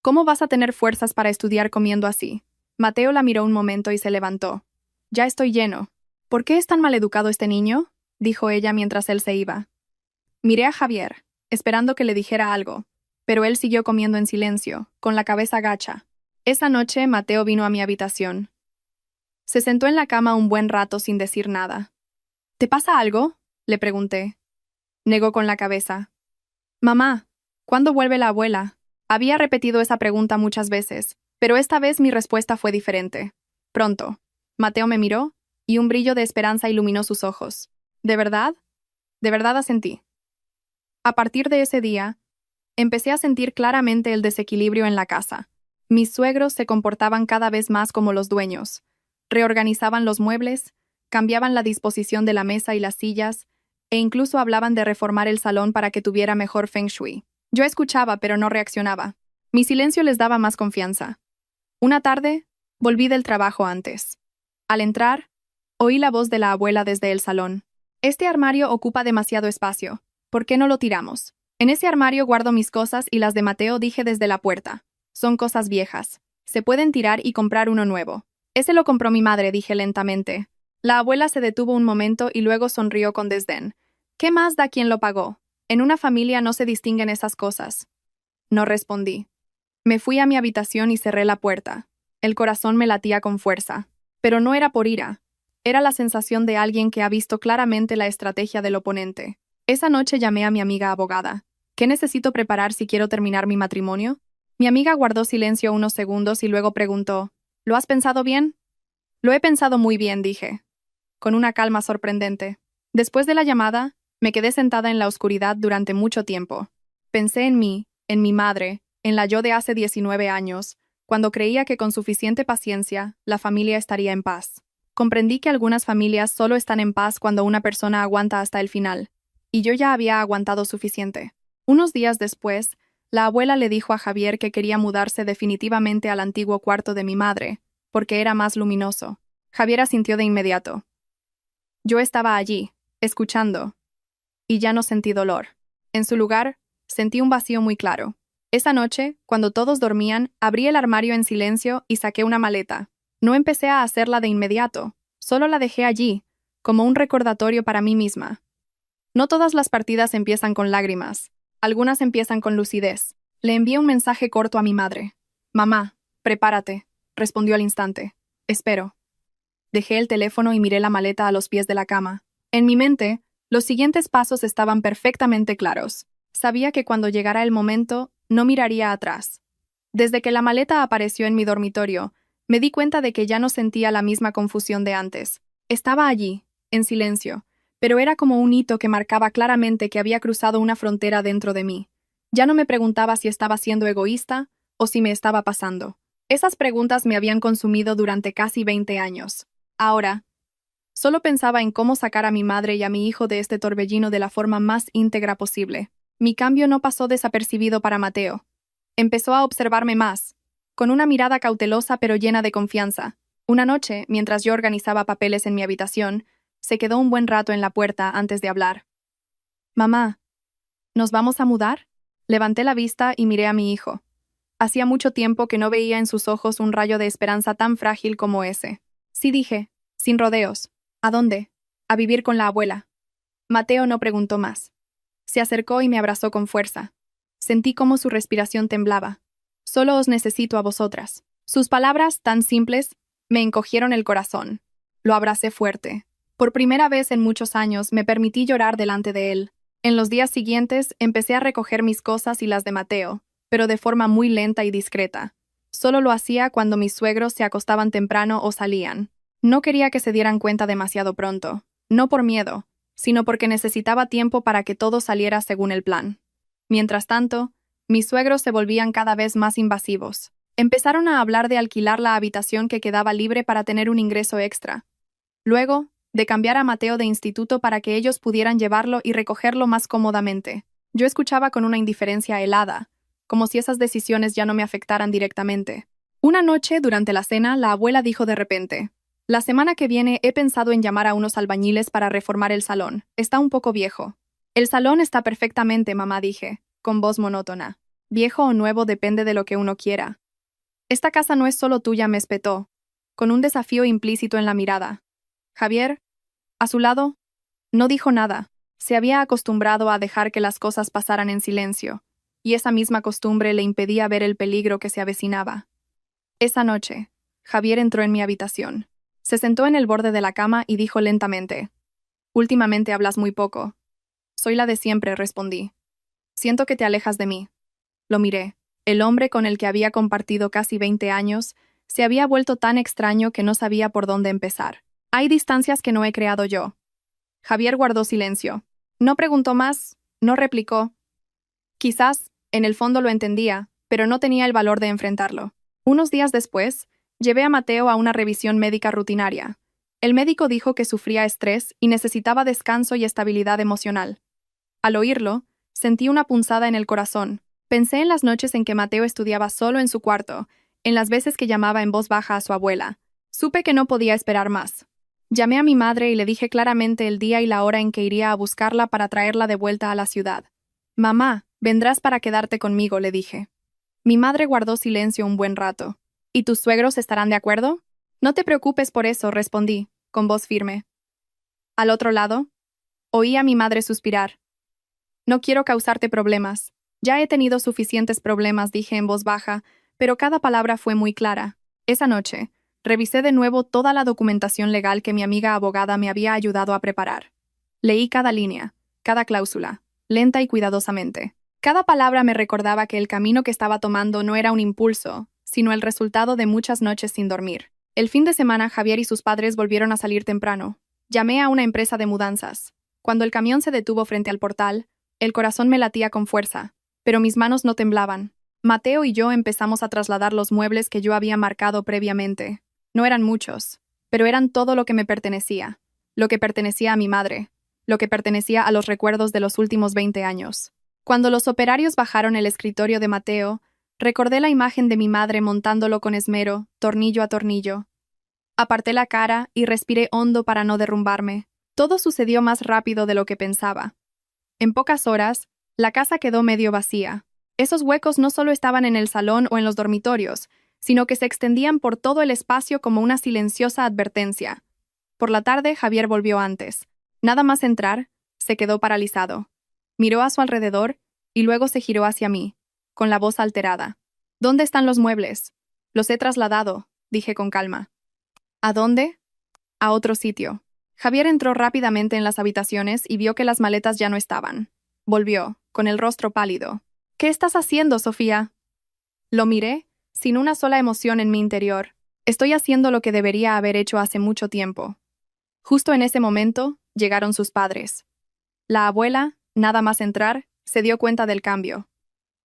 A: ¿cómo vas a tener fuerzas para estudiar comiendo así? Mateo la miró un momento y se levantó. Ya estoy lleno. ¿Por qué es tan maleducado este niño?, dijo ella mientras él se iba. Miré a Javier, esperando que le dijera algo, pero él siguió comiendo en silencio, con la cabeza gacha. Esa noche, Mateo vino a mi habitación. Se sentó en la cama un buen rato sin decir nada. ¿Te pasa algo?, le pregunté. Negó con la cabeza. Mamá, ¿cuándo vuelve la abuela? Había repetido esa pregunta muchas veces, pero esta vez mi respuesta fue diferente. Pronto. Mateo me miró, y un brillo de esperanza iluminó sus ojos. ¿De verdad? De verdad asentí. A partir de ese día, empecé a sentir claramente el desequilibrio en la casa. Mis suegros se comportaban cada vez más como los dueños. Reorganizaban los muebles, cambiaban la disposición de la mesa y las sillas, e incluso hablaban de reformar el salón para que tuviera mejor feng shui. Yo escuchaba, pero no reaccionaba. Mi silencio les daba más confianza. Una tarde, volví del trabajo antes. Al entrar, oí la voz de la abuela desde el salón. Este armario ocupa demasiado espacio. ¿Por qué no lo tiramos? En ese armario guardo mis cosas y las de Mateo, dije desde la puerta. Son cosas viejas. Se pueden tirar y comprar uno nuevo. Ese lo compró mi madre, dije lentamente. La abuela se detuvo un momento y luego sonrió con desdén. ¿Qué más da quien lo pagó? En una familia no se distinguen esas cosas. No respondí. Me fui a mi habitación y cerré la puerta. El corazón me latía con fuerza. Pero no era por ira. Era la sensación de alguien que ha visto claramente la estrategia del oponente. Esa noche llamé a mi amiga abogada. ¿Qué necesito preparar si quiero terminar mi matrimonio? Mi amiga guardó silencio unos segundos y luego preguntó, ¿lo has pensado bien? Lo he pensado muy bien, dije, con una calma sorprendente. Después de la llamada, me quedé sentada en la oscuridad durante mucho tiempo. Pensé en mí, en mi madre, en la yo de hace 19 años, cuando creía que con suficiente paciencia, la familia estaría en paz. Comprendí que algunas familias solo están en paz cuando una persona aguanta hasta el final, y yo ya había aguantado suficiente. Unos días después, la abuela le dijo a Javier que quería mudarse definitivamente al antiguo cuarto de mi madre, porque era más luminoso. Javier asintió de inmediato. Yo estaba allí, escuchando, y ya no sentí dolor. En su lugar, sentí un vacío muy claro. Esa noche, cuando todos dormían, abrí el armario en silencio y saqué una maleta. No empecé a hacerla de inmediato, solo la dejé allí, como un recordatorio para mí misma. No todas las partidas empiezan con lágrimas. Algunas empiezan con lucidez. Le envié un mensaje corto a mi madre. Mamá, prepárate, respondió al instante. Espero. Dejé el teléfono y miré la maleta a los pies de la cama. En mi mente, los siguientes pasos estaban perfectamente claros. Sabía que cuando llegara el momento, no miraría atrás. Desde que la maleta apareció en mi dormitorio, me di cuenta de que ya no sentía la misma confusión de antes. Estaba allí, en silencio, pero era como un hito que marcaba claramente que había cruzado una frontera dentro de mí. Ya no me preguntaba si estaba siendo egoísta o si me estaba pasando. Esas preguntas me habían consumido durante casi 20 años. Ahora, solo pensaba en cómo sacar a mi madre y a mi hijo de este torbellino de la forma más íntegra posible. Mi cambio no pasó desapercibido para Mateo. Empezó a observarme más, con una mirada cautelosa pero llena de confianza. Una noche, mientras yo organizaba papeles en mi habitación, se quedó un buen rato en la puerta antes de hablar. Mamá, ¿nos vamos a mudar? Levanté la vista y miré a mi hijo. Hacía mucho tiempo que no veía en sus ojos un rayo de esperanza tan frágil como ese. Sí, dije, sin rodeos. ¿A dónde? A vivir con la abuela. Mateo no preguntó más. Se acercó y me abrazó con fuerza. Sentí cómo su respiración temblaba. Solo os necesito a vosotras. Sus palabras, tan simples, me encogieron el corazón. Lo abracé fuerte. Por primera vez en muchos años me permití llorar delante de él. En los días siguientes empecé a recoger mis cosas y las de Mateo, pero de forma muy lenta y discreta. Solo lo hacía cuando mis suegros se acostaban temprano o salían. No quería que se dieran cuenta demasiado pronto, no por miedo, sino porque necesitaba tiempo para que todo saliera según el plan. Mientras tanto, mis suegros se volvían cada vez más invasivos. Empezaron a hablar de alquilar la habitación que quedaba libre para tener un ingreso extra. Luego, de cambiar a Mateo de instituto para que ellos pudieran llevarlo y recogerlo más cómodamente. Yo escuchaba con una indiferencia helada, como si esas decisiones ya no me afectaran directamente. Una noche, durante la cena, la abuela dijo de repente, «La semana que viene he pensado en llamar a unos albañiles para reformar el salón. Está un poco viejo». «El salón está perfectamente, mamá», dije, con voz monótona. «Viejo o nuevo depende de lo que uno quiera». «Esta casa no es solo tuya», me espetó, con un desafío implícito en la mirada. Javier, a su lado, no dijo nada. Se había acostumbrado a dejar que las cosas pasaran en silencio, y esa misma costumbre le impedía ver el peligro que se avecinaba. Esa noche, Javier entró en mi habitación. Se sentó en el borde de la cama y dijo lentamente, «Últimamente hablas muy poco». «Soy la de siempre», respondí. «Siento que te alejas de mí». Lo miré. El hombre con el que había compartido casi 20 años se había vuelto tan extraño que no sabía por dónde empezar. Hay distancias que no he creado yo. Javier guardó silencio. No preguntó más, no replicó. Quizás, en el fondo lo entendía, pero no tenía el valor de enfrentarlo. Unos días después, llevé a Mateo a una revisión médica rutinaria. El médico dijo que sufría estrés y necesitaba descanso y estabilidad emocional. Al oírlo, sentí una punzada en el corazón. Pensé en las noches en que Mateo estudiaba solo en su cuarto, en las veces que llamaba en voz baja a su abuela. Supe que no podía esperar más. Llamé a mi madre y le dije claramente el día y la hora en que iría a buscarla para traerla de vuelta a la ciudad. Mamá, vendrás para quedarte conmigo, le dije. Mi madre guardó silencio un buen rato. ¿Y tus suegros estarán de acuerdo? No te preocupes por eso, respondí, con voz firme. Al otro lado, oí a mi madre suspirar. No quiero causarte problemas. Ya he tenido suficientes problemas, dije en voz baja, pero cada palabra fue muy clara. Esa noche, revisé de nuevo toda la documentación legal que mi amiga abogada me había ayudado a preparar. Leí cada línea, cada cláusula, lenta y cuidadosamente. Cada palabra me recordaba que el camino que estaba tomando no era un impulso, sino el resultado de muchas noches sin dormir. El fin de semana, Javier y sus padres volvieron a salir temprano. Llamé a una empresa de mudanzas. Cuando el camión se detuvo frente al portal, el corazón me latía con fuerza, pero mis manos no temblaban. Mateo y yo empezamos a trasladar los muebles que yo había marcado previamente. No eran muchos, pero eran todo lo que me pertenecía, lo que pertenecía a mi madre, lo que pertenecía a los recuerdos de los últimos 20 años. Cuando los operarios bajaron el escritorio de Mateo, recordé la imagen de mi madre montándolo con esmero, tornillo a tornillo. Aparté la cara y respiré hondo para no derrumbarme. Todo sucedió más rápido de lo que pensaba. En pocas horas, la casa quedó medio vacía. Esos huecos no solo estaban en el salón o en los dormitorios, sino que se extendían por todo el espacio como una silenciosa advertencia. Por la tarde, Javier volvió antes. Nada más entrar, se quedó paralizado. Miró a su alrededor y luego se giró hacia mí, con la voz alterada. ¿Dónde están los muebles? Los he trasladado, dije con calma. ¿A dónde? A otro sitio. Javier entró rápidamente en las habitaciones y vio que las maletas ya no estaban. Volvió, con el rostro pálido. ¿Qué estás haciendo, Sofía? Lo miré, sin una sola emoción en mi interior. Estoy haciendo lo que debería haber hecho hace mucho tiempo. Justo en ese momento, llegaron sus padres. La abuela, nada más entrar, se dio cuenta del cambio.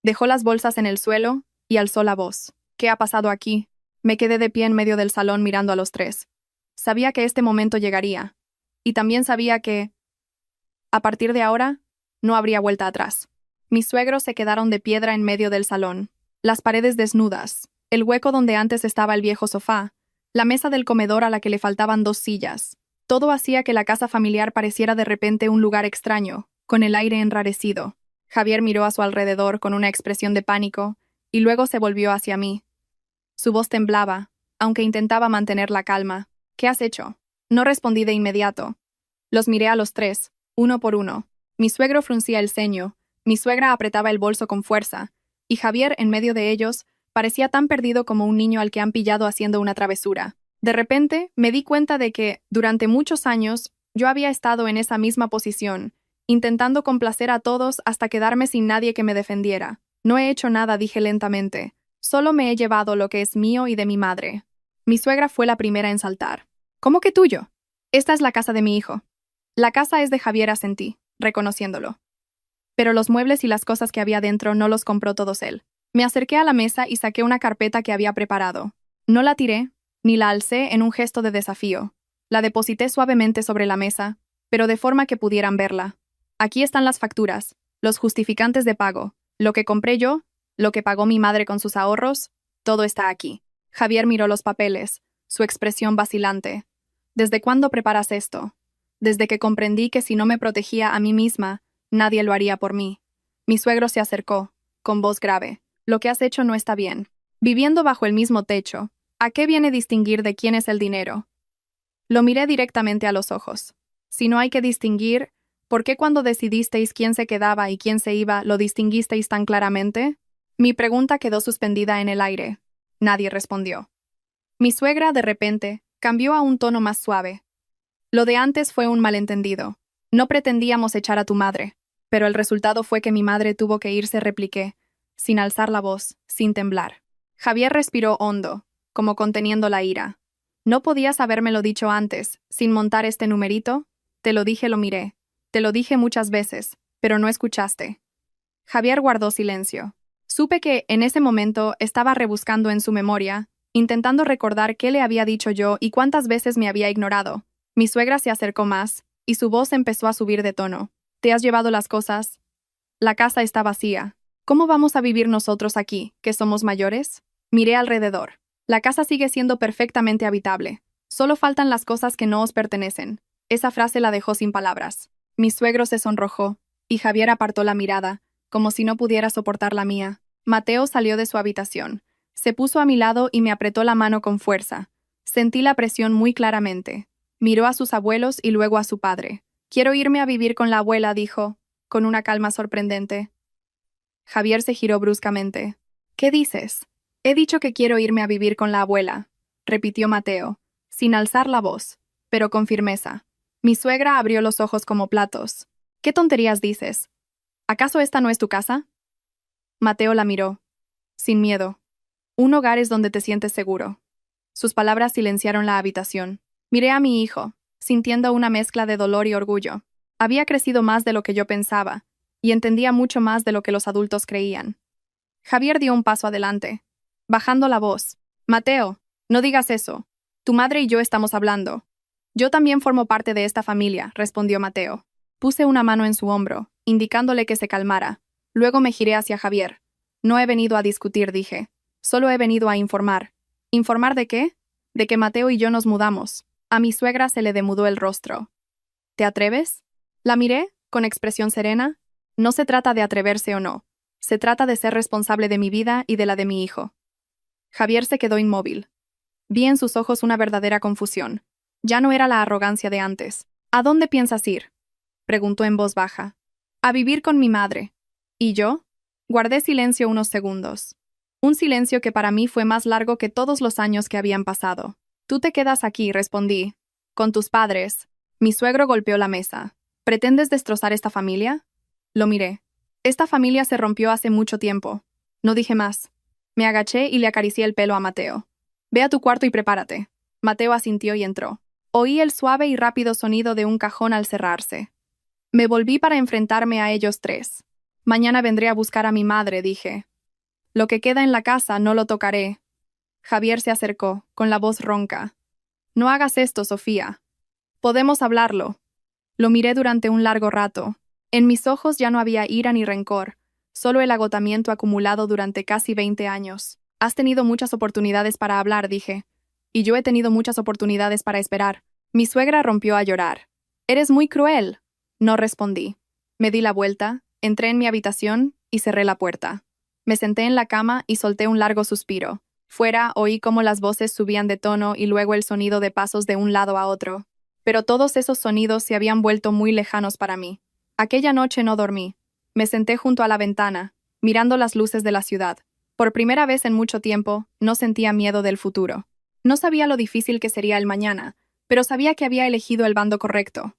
A: Dejó las bolsas en el suelo y alzó la voz. ¿Qué ha pasado aquí? Me quedé de pie en medio del salón mirando a los tres. Sabía que este momento llegaría. Y también sabía que, a partir de ahora, no habría vuelta atrás. Mis suegros se quedaron de piedra en medio del salón. Las paredes desnudas, el hueco donde antes estaba el viejo sofá, la mesa del comedor a la que le faltaban 2 sillas. Todo hacía que la casa familiar pareciera de repente un lugar extraño, con el aire enrarecido. Javier miró a su alrededor con una expresión de pánico, y luego se volvió hacia mí. Su voz temblaba, aunque intentaba mantener la calma. ¿Qué has hecho? No respondí de inmediato. Los miré a los tres, uno por uno. Mi suegro fruncía el ceño, mi suegra apretaba el bolso con fuerza, y Javier, en medio de ellos, parecía tan perdido como un niño al que han pillado haciendo una travesura. De repente, me di cuenta de que, durante muchos años, yo había estado en esa misma posición, intentando complacer a todos hasta quedarme sin nadie que me defendiera. No he hecho nada, dije lentamente. Solo me he llevado lo que es mío y de mi madre. Mi suegra fue la primera en saltar. ¿Cómo que tuyo? Esta es la casa de mi hijo. La casa es de Javier, asentí, reconociéndolo. Pero los muebles y las cosas que había dentro no los compró todos él. Me acerqué a la mesa y saqué una carpeta que había preparado. No la tiré, ni la alcé en un gesto de desafío. La deposité suavemente sobre la mesa, pero de forma que pudieran verla. Aquí están las facturas, los justificantes de pago, lo que compré yo, lo que pagó mi madre con sus ahorros, todo está aquí. Javier miró los papeles, su expresión vacilante. ¿Desde cuándo preparas esto? Desde que comprendí que si no me protegía a mí misma, nadie lo haría por mí. Mi suegro se acercó, con voz grave. Lo que has hecho no está bien. Viviendo bajo el mismo techo, ¿a qué viene distinguir de quién es el dinero? Lo miré directamente a los ojos. Si no hay que distinguir, ¿por qué cuando decidisteis quién se quedaba y quién se iba, lo distinguisteis tan claramente? Mi pregunta quedó suspendida en el aire. Nadie respondió. Mi suegra, de repente, cambió a un tono más suave. Lo de antes fue un malentendido. No pretendíamos echar a tu madre, pero el resultado fue que mi madre tuvo que irse, repliqué, sin alzar la voz, sin temblar. Javier respiró hondo, como conteniendo la ira. ¿No podías habérmelo dicho antes, sin montar este numerito? Te lo dije, lo miré. Te lo dije muchas veces, pero no escuchaste. Javier guardó silencio. Supe que, en ese momento, estaba rebuscando en su memoria, intentando recordar qué le había dicho yo y cuántas veces me había ignorado. Mi suegra se acercó más, y su voz empezó a subir de tono. ¿Te has llevado las cosas? La casa está vacía. ¿Cómo vamos a vivir nosotros aquí, que somos mayores? Miré alrededor. La casa sigue siendo perfectamente habitable. Solo faltan las cosas que no os pertenecen. Esa frase la dejó sin palabras. Mi suegro se sonrojó, y Javier apartó la mirada, como si no pudiera soportar la mía. Mateo salió de su habitación. Se puso a mi lado y me apretó la mano con fuerza. Sentí la presión muy claramente. Miró a sus abuelos y luego a su padre. «Quiero irme a vivir con la abuela», dijo, con una calma sorprendente. Javier se giró bruscamente. «¿Qué dices?» «He dicho que quiero irme a vivir con la abuela», repitió Mateo, sin alzar la voz, pero con firmeza. Mi suegra abrió los ojos como platos. «¿Qué tonterías dices? ¿Acaso esta no es tu casa?» Mateo la miró. «Sin miedo. Un hogar es donde te sientes seguro». Sus palabras silenciaron la habitación. Miré a mi hijo, sintiendo una mezcla de dolor y orgullo. Había crecido más de lo que yo pensaba, y entendía mucho más de lo que los adultos creían. Javier dio un paso adelante, bajando la voz. «Mateo, no digas eso. Tu madre y yo estamos hablando». «Yo también formo parte de esta familia», respondió Mateo. Puse una mano en su hombro, indicándole que se calmara. Luego me giré hacia Javier. «No he venido a discutir», dije. «Solo he venido a informar». «¿Informar de qué?» «De que Mateo y yo nos mudamos». A mi suegra se le demudó el rostro. «¿Te atreves?» La miré, con expresión serena. «No se trata de atreverse o no. Se trata de ser responsable de mi vida y de la de mi hijo». Javier se quedó inmóvil. Vi en sus ojos una verdadera confusión. Ya no era la arrogancia de antes. «¿A dónde piensas ir?», preguntó en voz baja. «A vivir con mi madre». «¿Y yo?» Guardé silencio unos segundos. Un silencio que para mí fue más largo que todos los años que habían pasado. «Tú te quedas aquí», respondí. «Con tus padres». Mi suegro golpeó la mesa. «¿Pretendes destrozar esta familia?» Lo miré. «Esta familia se rompió hace mucho tiempo». No dije más. Me agaché y le acaricié el pelo a Mateo. «Ve a tu cuarto y prepárate». Mateo asintió y entró. Oí el suave y rápido sonido de un cajón al cerrarse. Me volví para enfrentarme a ellos tres. «Mañana vendré a buscar a mi madre», dije. «Lo que queda en la casa no lo tocaré». Javier se acercó, con la voz ronca. «No hagas esto, Sofía. Podemos hablarlo». Lo miré durante un largo rato. En mis ojos ya no había ira ni rencor, solo el agotamiento acumulado durante casi 20 años. «Has tenido muchas oportunidades para hablar», dije. «Y yo he tenido muchas oportunidades para esperar». Mi suegra rompió a llorar. «Eres muy cruel». No respondí. Me di la vuelta, entré en mi habitación y cerré la puerta. Me senté en la cama y solté un largo suspiro. Fuera oí cómo las voces subían de tono y luego el sonido de pasos de un lado a otro. Pero todos esos sonidos se habían vuelto muy lejanos para mí. Aquella noche no dormí. Me senté junto a la ventana, mirando las luces de la ciudad. Por primera vez en mucho tiempo, no sentía miedo del futuro. No sabía lo difícil que sería el mañana, pero sabía que había elegido el bando correcto.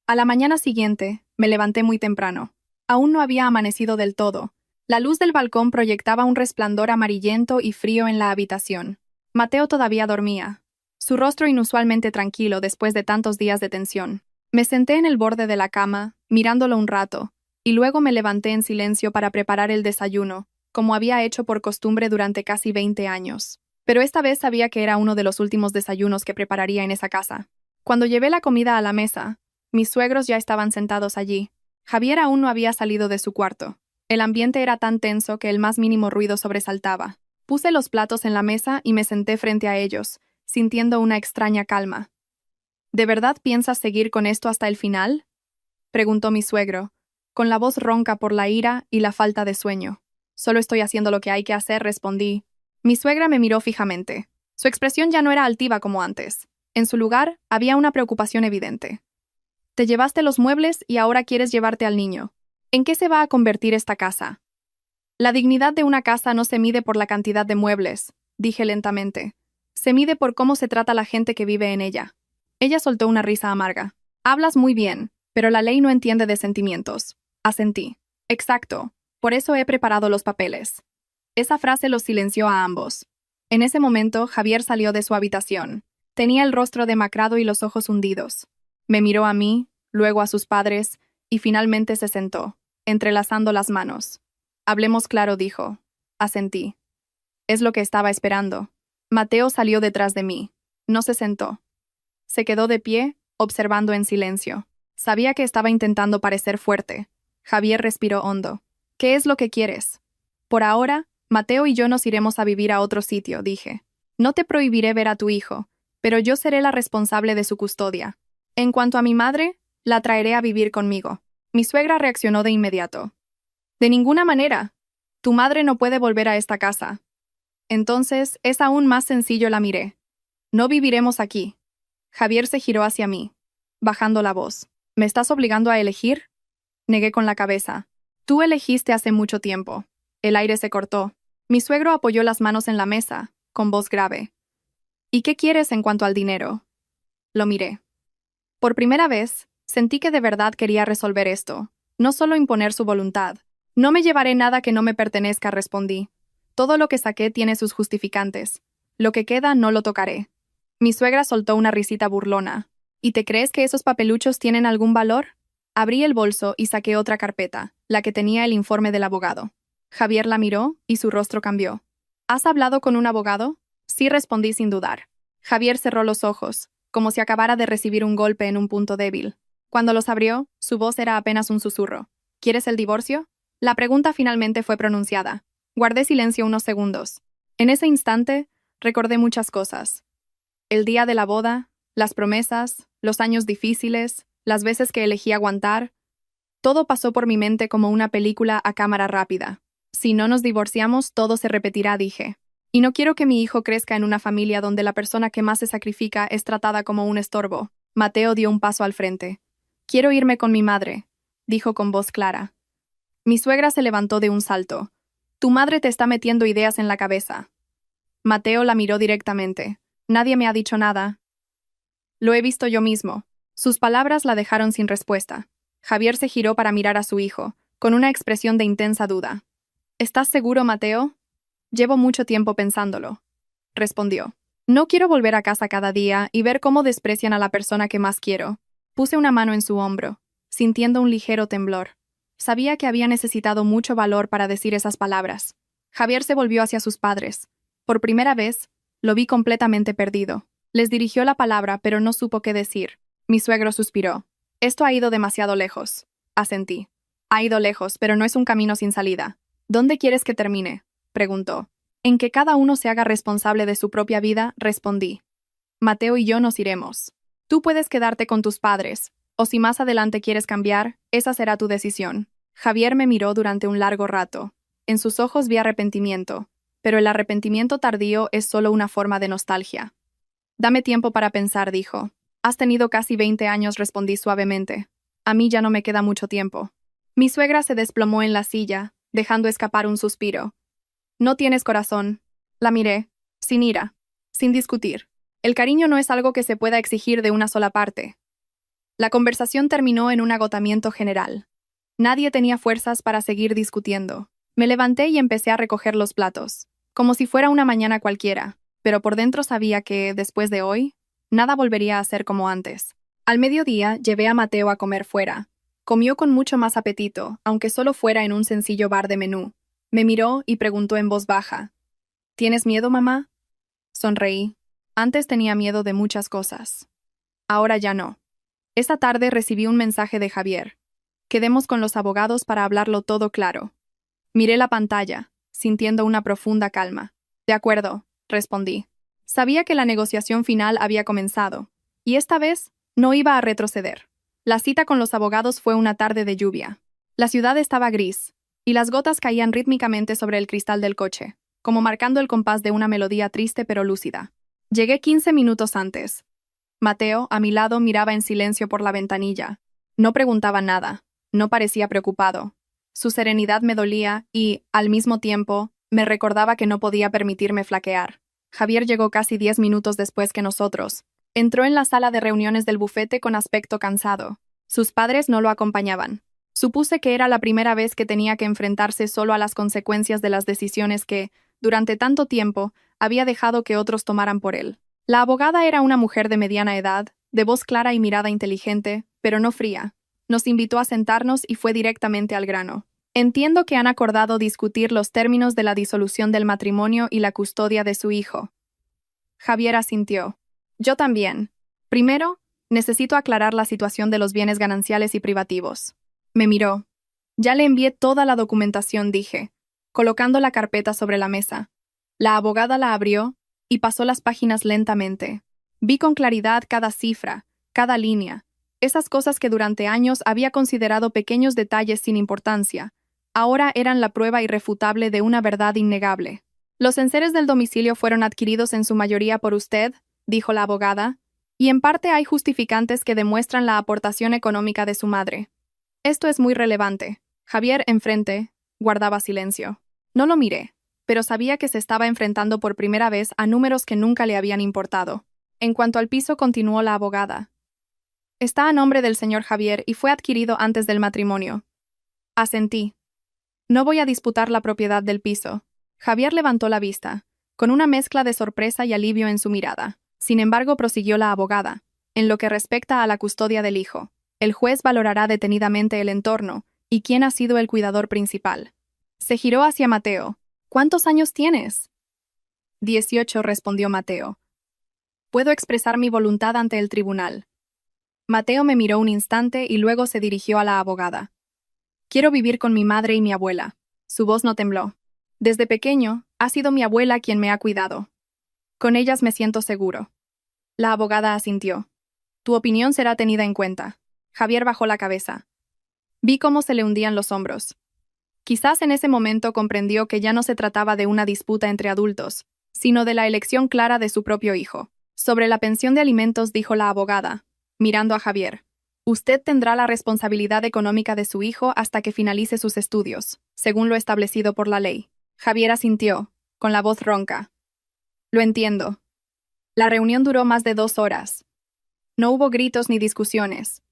A: A la mañana siguiente, me levanté muy temprano. Aún no había amanecido del todo. La luz del balcón proyectaba un resplandor amarillento y frío en la habitación. Mateo todavía dormía, su rostro inusualmente tranquilo después de tantos días de tensión. Me senté en el borde de la cama, mirándolo un rato, y luego me levanté en silencio para preparar el desayuno, como había hecho por costumbre durante casi 20 años. Pero esta vez sabía que era uno de los últimos desayunos que prepararía en esa casa. Cuando llevé la comida a la mesa, mis suegros ya estaban sentados allí. Javier aún no había salido de su cuarto. El ambiente era tan tenso que el más mínimo ruido sobresaltaba. Puse los platos en la mesa y me senté frente a ellos, sintiendo una extraña calma. «¿De verdad piensas seguir con esto hasta el final?», preguntó mi suegro, con la voz ronca por la ira y la falta de sueño. «Solo estoy haciendo lo que hay que hacer», respondí. Mi suegra me miró fijamente. Su expresión ya no era altiva como antes. En su lugar, había una preocupación evidente. «Te llevaste los muebles y ahora quieres llevarte al niño. ¿En qué se va a convertir esta casa?» «La dignidad de una casa no se mide por la cantidad de muebles», dije lentamente. «Se mide por cómo se trata la gente que vive en ella». Ella soltó una risa amarga. «Hablas muy bien, pero la ley no entiende de sentimientos». Asentí. «Exacto. Por eso he preparado los papeles». Esa frase los silenció a ambos. En ese momento, Javier salió de su habitación. Tenía el rostro demacrado y los ojos hundidos. Me miró a mí, luego a sus padres, y finalmente se sentó, entrelazando las manos. «Hablemos claro», dijo. Asentí. Es lo que estaba esperando. Mateo salió detrás de mí. No se sentó. Se quedó de pie, observando en silencio. Sabía que estaba intentando parecer fuerte. Javier respiró hondo. «¿Qué es lo que quieres?» «Por ahora, Mateo y yo nos iremos a vivir a otro sitio», dije. «No te prohibiré ver a tu hijo, pero yo seré la responsable de su custodia. En cuanto a mi madre, la traeré a vivir conmigo». Mi suegra reaccionó de inmediato. De ninguna manera. Tu madre no puede volver a esta casa. Entonces, es aún más sencillo, la miré. No viviremos aquí. Javier se giró hacia mí, bajando la voz. ¿Me estás obligando a elegir? Negué con la cabeza. Tú elegiste hace mucho tiempo. El aire se cortó. Mi suegro apoyó las manos en la mesa, con voz grave. ¿Y qué quieres en cuanto al dinero? Lo miré. Por primera vez, sentí que de verdad quería resolver esto, no solo imponer su voluntad. No me llevaré nada que no me pertenezca, respondí. Todo lo que saqué tiene sus justificantes. Lo que queda no lo tocaré. Mi suegra soltó una risita burlona. ¿Y te crees que esos papeluchos tienen algún valor? Abrí el bolso y saqué otra carpeta, la que tenía el informe del abogado. Javier la miró y su rostro cambió. ¿Has hablado con un abogado? Sí, respondí sin dudar. Javier cerró los ojos, como si acabara de recibir un golpe en un punto débil. Cuando los abrió, su voz era apenas un susurro. ¿Quieres el divorcio? La pregunta finalmente fue pronunciada. Guardé silencio unos segundos. En ese instante, recordé muchas cosas. El día de la boda, las promesas, los años difíciles, las veces que elegí aguantar. Todo pasó por mi mente como una película a cámara rápida. Si no nos divorciamos, todo se repetirá, dije. Y no quiero que mi hijo crezca en una familia donde la persona que más se sacrifica es tratada como un estorbo. Mateo dio un paso al frente. Quiero irme con mi madre, dijo con voz clara. Mi suegra se levantó de un salto. Tu madre te está metiendo ideas en la cabeza. Mateo la miró directamente. Nadie me ha dicho nada. Lo he visto yo mismo. Sus palabras la dejaron sin respuesta. Javier se giró para mirar a su hijo, con una expresión de intensa duda. ¿Estás seguro, Mateo? Llevo mucho tiempo pensándolo, respondió. No quiero volver a casa cada día y ver cómo desprecian a la persona que más quiero. Puse una mano en su hombro, sintiendo un ligero temblor. Sabía que había necesitado mucho valor para decir esas palabras. Javier se volvió hacia sus padres. Por primera vez, lo vi completamente perdido. Les dirigió la palabra, pero no supo qué decir. Mi suegro suspiró. Esto ha ido demasiado lejos. Asentí. Ha ido lejos, pero no es un camino sin salida. ¿Dónde quieres que termine? Preguntó. En que cada uno se haga responsable de su propia vida, respondí. Mateo y yo nos iremos. Tú puedes quedarte con tus padres, o si más adelante quieres cambiar, esa será tu decisión. Javier me miró durante un largo rato. En sus ojos vi arrepentimiento, pero el arrepentimiento tardío es solo una forma de nostalgia. Dame tiempo para pensar, dijo. Has tenido casi 20 años, respondí suavemente. A mí ya no me queda mucho tiempo. Mi suegra se desplomó en la silla, dejando escapar un suspiro. No tienes corazón. La miré, sin ira, sin discutir. El cariño no es algo que se pueda exigir de una sola parte. La conversación terminó en un agotamiento general. Nadie tenía fuerzas para seguir discutiendo. Me levanté y empecé a recoger los platos, como si fuera una mañana cualquiera, pero por dentro sabía que, después de hoy, nada volvería a ser como antes. Al mediodía llevé a Mateo a comer fuera. Comió con mucho más apetito, aunque solo fuera en un sencillo bar de menú. Me miró y preguntó en voz baja. ¿Tienes miedo, mamá? Sonreí. Antes tenía miedo de muchas cosas. Ahora ya no. Esa tarde recibí un mensaje de Javier. Quedemos con los abogados para hablarlo todo claro. Miré la pantalla, sintiendo una profunda calma. De acuerdo, respondí. Sabía que la negociación final había comenzado, y esta vez no iba a retroceder. La cita con los abogados fue una tarde de lluvia. La ciudad estaba gris, y las gotas caían rítmicamente sobre el cristal del coche, como marcando el compás de una melodía triste pero lúcida. Llegué 15 minutos antes. Mateo, a mi lado, miraba en silencio por la ventanilla. No preguntaba nada, no parecía preocupado. Su serenidad me dolía y, al mismo tiempo, me recordaba que no podía permitirme flaquear. Javier llegó casi 10 minutos después que nosotros. Entró en la sala de reuniones del bufete con aspecto cansado. Sus padres no lo acompañaban. Supuse que era la primera vez que tenía que enfrentarse solo a las consecuencias de las decisiones que, durante tanto tiempo, había dejado que otros tomaran por él. La abogada era una mujer de mediana edad, de voz clara y mirada inteligente, pero no fría. Nos invitó a sentarnos y fue directamente al grano. Entiendo que han acordado discutir los términos de la disolución del matrimonio y la custodia de su hijo. Javier asintió. Yo también. Primero, necesito aclarar la situación de los bienes gananciales y privativos. Me miró. Ya le envié toda la documentación, dije, colocando la carpeta sobre la mesa. La abogada la abrió y pasó las páginas lentamente. Vi con claridad cada cifra, cada línea, esas cosas que durante años había considerado pequeños detalles sin importancia. ahora eran la prueba irrefutable de una verdad innegable. Los enseres del domicilio fueron adquiridos en su mayoría por usted, dijo la abogada, y en parte hay justificantes que demuestran la aportación económica de su madre. Esto es muy relevante. Javier, enfrente, guardaba silencio. No lo miré, pero sabía que se estaba enfrentando por primera vez a números que nunca le habían importado. En cuanto al piso, continuó la abogada. Está a nombre del señor Javier y fue adquirido antes del matrimonio. Asentí. No voy a disputar la propiedad del piso. Javier levantó la vista, con una mezcla de sorpresa y alivio en su mirada. Sin embargo, prosiguió la abogada. En lo que respecta a la custodia del hijo, el juez valorará detenidamente el entorno y quién ha sido el cuidador principal. Se giró hacia Mateo. ¿Cuántos años tienes? 18, respondió Mateo. Puedo expresar mi voluntad ante el tribunal. Mateo me miró un instante y luego se dirigió a la abogada. Quiero vivir con mi madre y mi abuela. Su voz no tembló. Desde pequeño, ha sido mi abuela quien me ha cuidado. Con ellas me siento seguro. La abogada asintió. Tu opinión será tenida en cuenta. Javier bajó la cabeza. Vi cómo se le hundían los hombros. Quizás en ese momento comprendió que ya no se trataba de una disputa entre adultos, sino de la elección clara de su propio hijo. Sobre la pensión de alimentos dijo la abogada, mirando a Javier. Usted tendrá la responsabilidad económica de su hijo hasta que finalice sus estudios, según lo establecido por la ley. Javier asintió, con la voz ronca. Lo entiendo. La reunión duró más de 2 horas. No hubo gritos ni discusiones.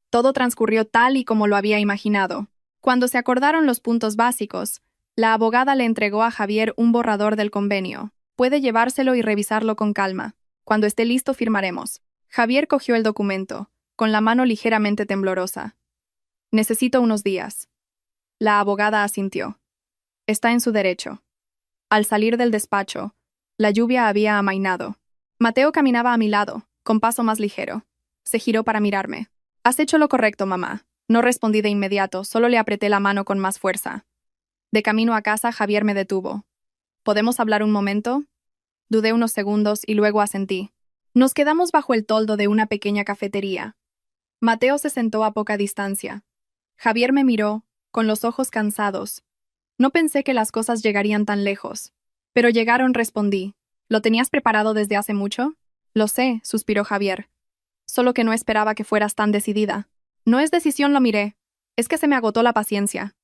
A: Todo transcurrió tal y como lo había imaginado. Cuando se acordaron los puntos básicos, la abogada le entregó a Javier un borrador del convenio. Puede llevárselo y revisarlo con calma. Cuando esté listo firmaremos. Javier cogió el documento, con la mano ligeramente temblorosa. Necesito unos días. La abogada asintió. Está en su derecho. Al salir del despacho, la lluvia había amainado. Mateo caminaba a mi lado, con paso más ligero. Se giró para mirarme. Has hecho lo correcto, mamá. No respondí de inmediato, solo le apreté la mano con más fuerza. De camino a casa, Javier me detuvo. ¿Podemos hablar un momento? Dudé unos segundos y luego asentí. Nos quedamos bajo el toldo de una pequeña cafetería. Mateo se sentó a poca distancia. Javier me miró, con los ojos cansados. No pensé que las cosas llegarían tan lejos. Pero llegaron, respondí. ¿Lo tenías preparado desde hace mucho? Lo sé, suspiró Javier. Solo que no esperaba que fueras tan decidida. No es decisión, lo miré. Es que se me agotó la paciencia.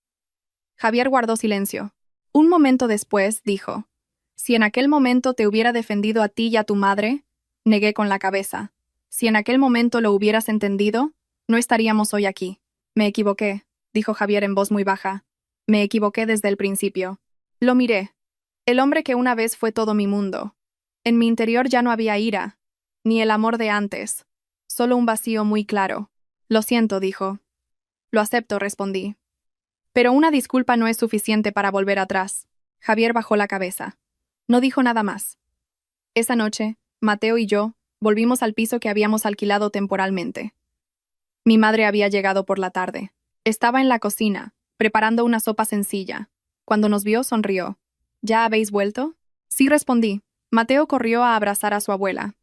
A: Javier guardó silencio. Un momento después, dijo. Si en aquel momento te hubiera defendido a ti y a tu madre, negué con la cabeza. Si en aquel momento lo hubieras entendido, no estaríamos hoy aquí. Me equivoqué, dijo Javier en voz muy baja. Me equivoqué desde el principio. Lo miré. El hombre que una vez fue todo mi mundo. En mi interior ya no había ira, ni el amor de antes. Solo un vacío muy claro. Lo siento, dijo. Lo acepto, respondí. Pero una disculpa no es suficiente para volver atrás. Javier bajó la cabeza. No dijo nada más. Esa noche, Mateo y yo volvimos al piso que habíamos alquilado temporalmente. Mi madre había llegado por la tarde. Estaba en la cocina, preparando una sopa sencilla. Cuando nos vio, sonrió. ¿Ya habéis vuelto? Sí, respondí. Mateo corrió a abrazar a su abuela.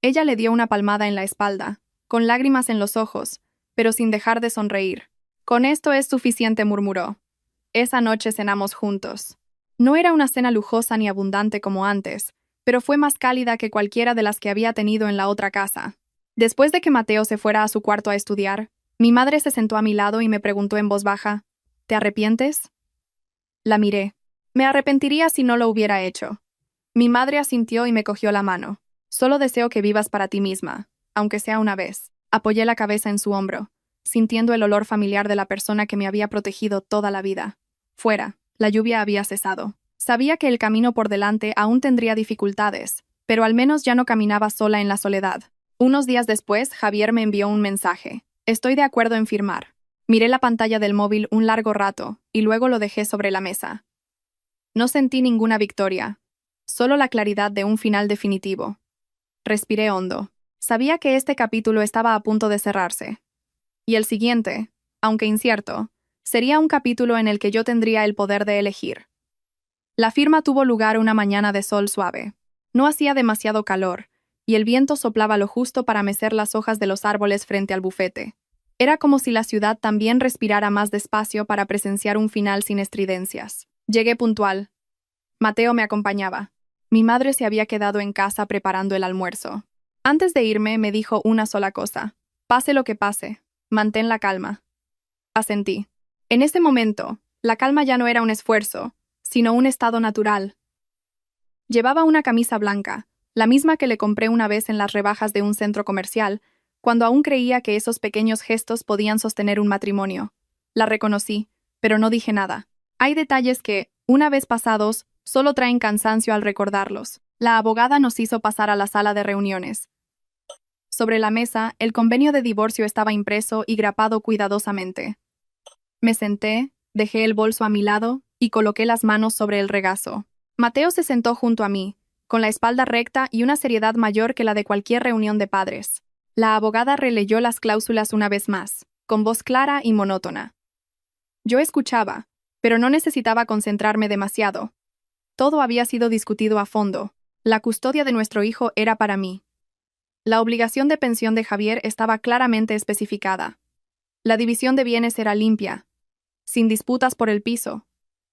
A: Ella le dio una palmada en la espalda, con lágrimas en los ojos, pero sin dejar de sonreír. Con esto es suficiente, murmuró. Esa noche cenamos juntos. No era una cena lujosa ni abundante como antes, pero fue más cálida que cualquiera de las que había tenido en la otra casa. Después de que Mateo se fuera a su cuarto a estudiar, mi madre se sentó a mi lado y me preguntó en voz baja, ¿te arrepientes? La miré. Me arrepentiría si no lo hubiera hecho. Mi madre asintió y me cogió la mano. Solo deseo que vivas para ti misma, aunque sea una vez. Apoyé la cabeza en su hombro, sintiendo el olor familiar de la persona que me había protegido toda la vida. Fuera, la lluvia había cesado. Sabía que el camino por delante aún tendría dificultades, pero al menos ya no caminaba sola en la soledad. Unos días después, Javier me envió un mensaje. Estoy de acuerdo en firmar. Miré la pantalla del móvil un largo rato, y luego lo dejé sobre la mesa. No sentí ninguna victoria, solo la claridad de un final definitivo. Respiré hondo. Sabía que este capítulo estaba a punto de cerrarse. Y el siguiente, aunque incierto, sería un capítulo en el que yo tendría el poder de elegir. La firma tuvo lugar una mañana de sol suave. No hacía demasiado calor, y el viento soplaba lo justo para mecer las hojas de los árboles frente al bufete. Era como si la ciudad también respirara más despacio para presenciar un final sin estridencias. Llegué puntual. Mateo me acompañaba. Mi madre se había quedado en casa preparando el almuerzo. Antes de irme, me dijo una sola cosa. Pase lo que pase, mantén la calma. Asentí. En ese momento, la calma ya no era un esfuerzo, sino un estado natural. Llevaba una camisa blanca, la misma que le compré una vez en las rebajas de un centro comercial, cuando aún creía que esos pequeños gestos podían sostener un matrimonio. La reconocí, pero no dije nada. Hay detalles que, una vez pasados, solo traen cansancio al recordarlos. La abogada nos hizo pasar a la sala de reuniones. Sobre la mesa, el convenio de divorcio estaba impreso y grapado cuidadosamente. Me senté, dejé el bolso a mi lado y coloqué las manos sobre el regazo. Mateo se sentó junto a mí, con la espalda recta y una seriedad mayor que la de cualquier reunión de padres. La abogada releyó las cláusulas una vez más, con voz clara y monótona. Yo escuchaba, pero no necesitaba concentrarme demasiado. Todo había sido discutido a fondo. La custodia de nuestro hijo era para mí. La obligación de pensión de Javier estaba claramente especificada. La división de bienes era limpia, sin disputas por el piso,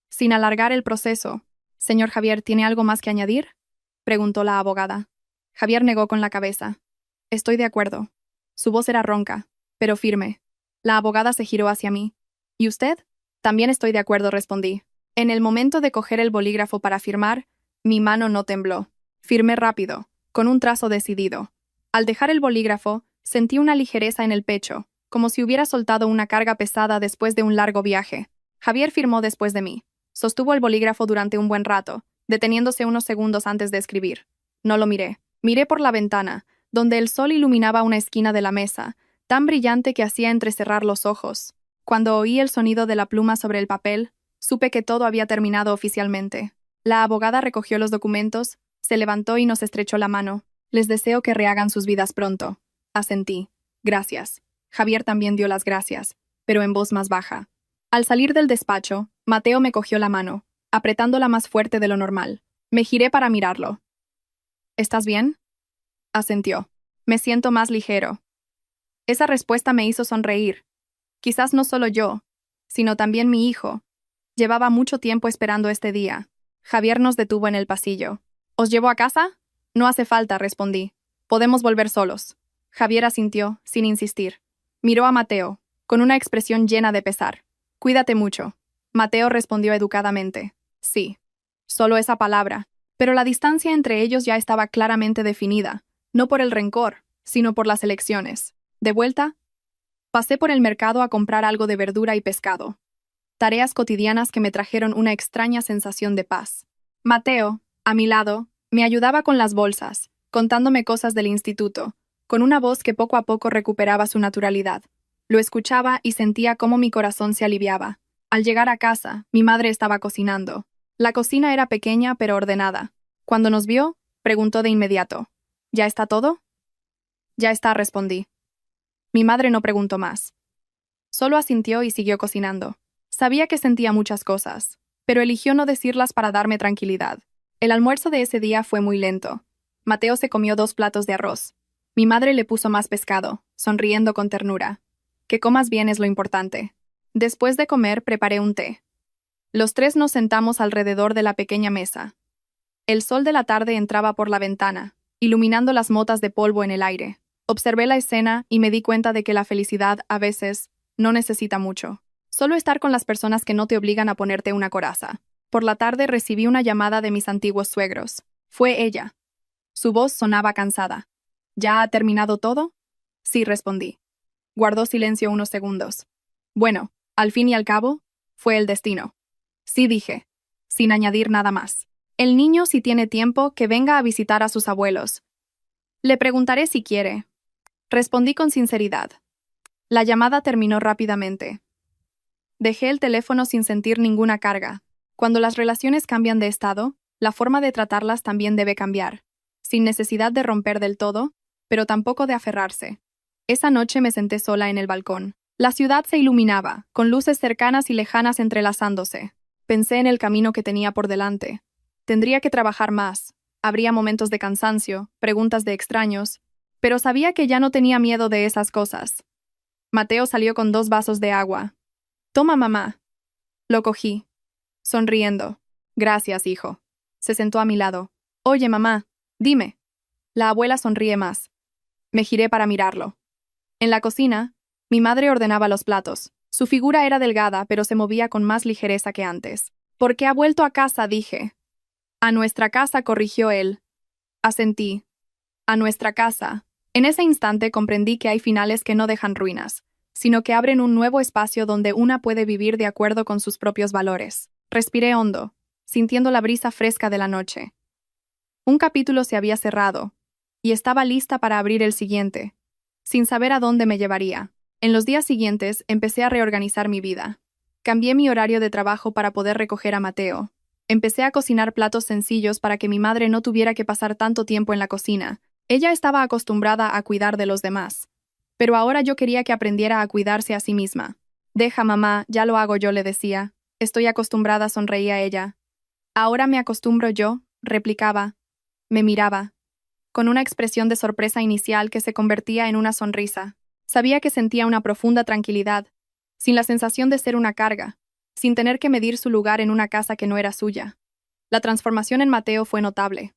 A: sin alargar el proceso. «Señor Javier, ¿tiene algo más que añadir?», preguntó la abogada. Javier negó con la cabeza. «Estoy de acuerdo». Su voz era ronca, pero firme. La abogada se giró hacia mí. «¿Y usted?». «También estoy de acuerdo», respondí. En el momento de coger el bolígrafo para firmar, mi mano no tembló. Firmé rápido, con un trazo decidido. Al dejar el bolígrafo, sentí una ligereza en el pecho, como si hubiera soltado una carga pesada después de un largo viaje. Javier firmó después de mí. Sostuvo el bolígrafo durante un buen rato, deteniéndose unos segundos antes de escribir. No lo miré. Miré por la ventana, donde el sol iluminaba una esquina de la mesa, tan brillante que hacía entrecerrar los ojos. Cuando oí el sonido de la pluma sobre el papel, supe que todo había terminado oficialmente. La abogada recogió los documentos, se levantó y nos estrechó la mano. «Les deseo que rehagan sus vidas pronto». Asentí. «Gracias». Javier también dio las gracias, pero en voz más baja. Al salir del despacho, Mateo me cogió la mano, apretándola más fuerte de lo normal. Me giré para mirarlo. «¿Estás bien?». Asintió. «Me siento más ligero». Esa respuesta me hizo sonreír. Quizás no solo yo, sino también mi hijo. Llevaba mucho tiempo esperando este día. Javier nos detuvo en el pasillo. «¿Os llevo a casa?». «No hace falta», respondí. «Podemos volver solos». Javier asintió, sin insistir. Miró a Mateo, con una expresión llena de pesar. «Cuídate mucho». Mateo respondió educadamente. «Sí». Solo esa palabra. Pero la distancia entre ellos ya estaba claramente definida, no por el rencor, sino por las elecciones. De vuelta, pasé por el mercado a comprar algo de verdura y pescado. Tareas cotidianas que me trajeron una extraña sensación de paz. Mateo, a mi lado, me ayudaba con las bolsas, contándome cosas del instituto, con una voz que poco a poco recuperaba su naturalidad. Lo escuchaba y sentía cómo mi corazón se aliviaba. Al llegar a casa, mi madre estaba cocinando. La cocina era pequeña pero ordenada. Cuando nos vio, preguntó de inmediato. «¿Ya está todo?». «Ya está», respondí. Mi madre no preguntó más. Solo asintió y siguió cocinando. Sabía que sentía muchas cosas, pero eligió no decirlas para darme tranquilidad. El almuerzo de ese día fue muy lento. Mateo se comió 2 platos de arroz. Mi madre le puso más pescado, sonriendo con ternura. «Que comas bien es lo importante». Después de comer, preparé un té. Los 3 nos sentamos alrededor de la pequeña mesa. El sol de la tarde entraba por la ventana, iluminando las motas de polvo en el aire. Observé la escena y me di cuenta de que la felicidad, a veces, no necesita mucho. Solo estar con las personas que no te obligan a ponerte una coraza. Por la tarde recibí una llamada de mis antiguos suegros. Fue ella. Su voz sonaba cansada. «¿Ya ha terminado todo?». «Sí», respondí. Guardó silencio unos segundos. «Bueno, al fin y al cabo, fue el destino». «Sí», dije, sin añadir nada más. «El niño, si tiene tiempo, que venga a visitar a sus abuelos. Le preguntaré si quiere». Respondí con sinceridad. La llamada terminó rápidamente. Dejé el teléfono sin sentir ninguna carga. Cuando las relaciones cambian de estado, la forma de tratarlas también debe cambiar, sin necesidad de romper del todo, pero tampoco de aferrarse. Esa noche me senté sola en el balcón. La ciudad se iluminaba, con luces cercanas y lejanas entrelazándose. Pensé en el camino que tenía por delante. Tendría que trabajar más. Habría momentos de cansancio, preguntas de extraños, pero sabía que ya no tenía miedo de esas cosas. Mateo salió con 2 vasos de agua. Toma, mamá. Lo cogí, sonriendo. Gracias, hijo. Se sentó a mi lado. Oye, mamá, dime. La abuela sonríe más. Me giré para mirarlo. En la cocina, mi madre ordenaba los platos. Su figura era delgada, pero se movía con más ligereza que antes. ¿Por qué ha vuelto a casa?, dije. A nuestra casa, corrigió él. Asentí. A nuestra casa. En ese instante comprendí que hay finales que no dejan ruinas, sino que abren un nuevo espacio donde una puede vivir de acuerdo con sus propios valores. Respiré hondo, sintiendo la brisa fresca de la noche. Un capítulo se había cerrado, y estaba lista para abrir el siguiente, sin saber a dónde me llevaría. En los días siguientes empecé a reorganizar mi vida. Cambié mi horario de trabajo para poder recoger a Mateo. Empecé a cocinar platos sencillos para que mi madre no tuviera que pasar tanto tiempo en la cocina. Ella estaba acostumbrada a cuidar de los demás, pero ahora yo quería que aprendiera a cuidarse a sí misma. Deja, mamá, ya lo hago yo, le decía. Estoy acostumbrada, sonreía ella. Ahora me acostumbro yo, replicaba. Me miraba, con una expresión de sorpresa inicial que se convertía en una sonrisa. Sabía que sentía una profunda tranquilidad, sin la sensación de ser una carga, sin tener que medir su lugar en una casa que no era suya. La transformación en Mateo fue notable.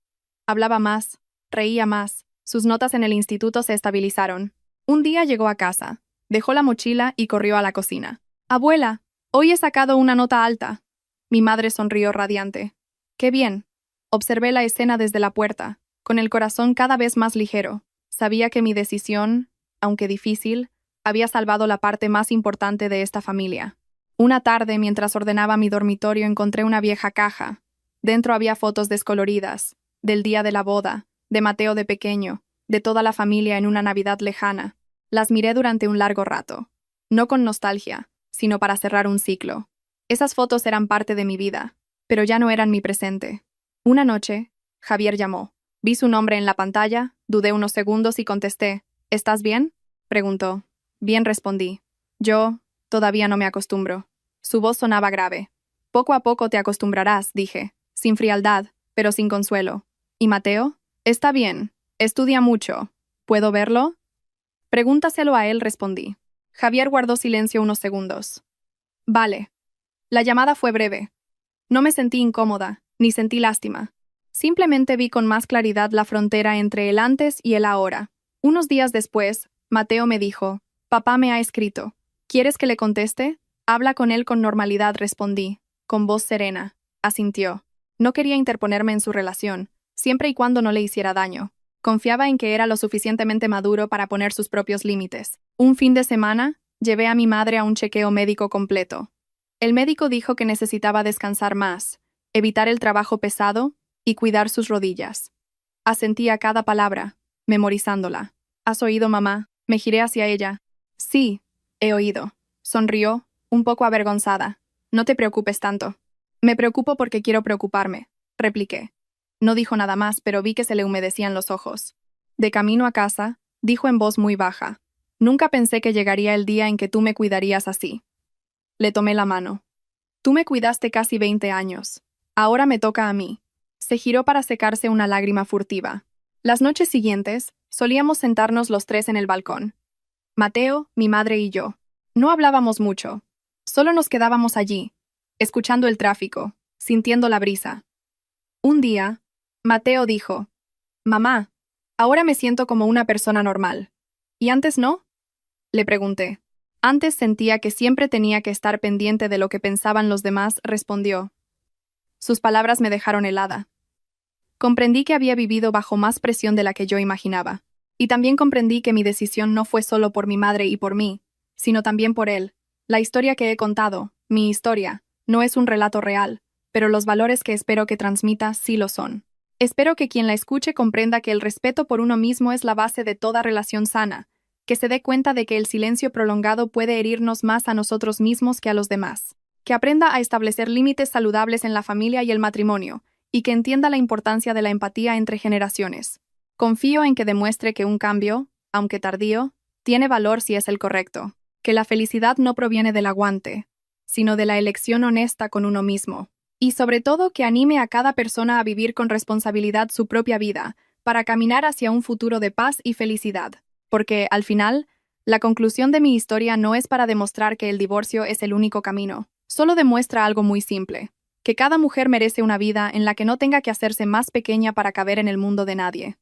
A: Hablaba más, reía más, sus notas en el instituto se estabilizaron. Un día llegó a casa, dejó la mochila y corrió a la cocina. Abuela, hoy he sacado una nota alta. Mi madre sonrió radiante. ¡Qué bien! Observé la escena desde la puerta, con el corazón cada vez más ligero. Sabía que mi decisión, aunque difícil, había salvado la parte más importante de esta familia. Una tarde, mientras ordenaba mi dormitorio, encontré una vieja caja. Dentro había fotos descoloridas, del día de la boda, de Mateo de pequeño, de toda la familia en una Navidad lejana. Las miré durante un largo rato, no con nostalgia, sino para cerrar un ciclo. Esas fotos eran parte de mi vida, pero ya no eran mi presente. Una noche, Javier llamó. Vi su nombre en la pantalla, dudé unos segundos y contesté. ¿Estás bien?, preguntó. Bien, respondí. Yo, todavía no me acostumbro. Su voz sonaba grave. Poco a poco te acostumbrarás, dije, sin frialdad, pero sin consuelo. ¿Y Mateo? Está bien. Estudia mucho. ¿Puedo verlo? Pregúntaselo a él, respondí. Javier guardó silencio unos segundos. Vale. La llamada fue breve. No me sentí incómoda, ni sentí lástima. Simplemente vi con más claridad la frontera entre el antes y el ahora. Unos días después, Mateo me dijo, «Papá me ha escrito. ¿Quieres que le conteste?» «Habla con él con normalidad», respondí, con voz serena. Asintió. No quería interponerme en su relación, siempre y cuando no le hiciera daño. Confiaba en que era lo suficientemente maduro para poner sus propios límites. Un fin de semana, llevé a mi madre a un chequeo médico completo. El médico dijo que necesitaba descansar más, evitar el trabajo pesado y cuidar sus rodillas. Asentí a cada palabra, memorizándola. ¿Has oído, mamá? Me giré hacia ella. Sí, he oído. Sonrió, un poco avergonzada. No te preocupes tanto. Me preocupo porque quiero preocuparme, repliqué. No dijo nada más, pero vi que se le humedecían los ojos. De camino a casa, dijo en voz muy baja. Nunca pensé que llegaría el día en que tú me cuidarías así. Le tomé la mano. Tú me cuidaste casi 20 años. Ahora me toca a mí. Se giró para secarse una lágrima furtiva. Las noches siguientes, solíamos sentarnos los tres en el balcón. Mateo, mi madre y yo. No hablábamos mucho. Solo nos quedábamos allí, escuchando el tráfico, sintiendo la brisa. Un día, Mateo dijo, «Mamá, ahora me siento como una persona normal. ¿Y antes no?», le pregunté. «Antes sentía que siempre tenía que estar pendiente de lo que pensaban los demás», respondió. Sus palabras me dejaron helada. Comprendí que había vivido bajo más presión de la que yo imaginaba. Y también comprendí que mi decisión no fue solo por mi madre y por mí, sino también por él. La historia que he contado, mi historia, no es un relato real, pero los valores que espero que transmita sí lo son. Espero que quien la escuche comprenda que el respeto por uno mismo es la base de toda relación sana, que se dé cuenta de que el silencio prolongado puede herirnos más a nosotros mismos que a los demás, que aprenda a establecer límites saludables en la familia y el matrimonio, y que entienda la importancia de la empatía entre generaciones. Confío en que demuestre que un cambio, aunque tardío, tiene valor si es el correcto, que la felicidad no proviene del aguante, sino de la elección honesta con uno mismo, y sobre todo que anime a cada persona a vivir con responsabilidad su propia vida, para caminar hacia un futuro de paz y felicidad, porque, al final, La conclusión de mi historia no es para demostrar que el divorcio es el único camino. Solo demuestra algo muy simple: que cada mujer merece una vida en la que no tenga que hacerse más pequeña para caber en el mundo de nadie.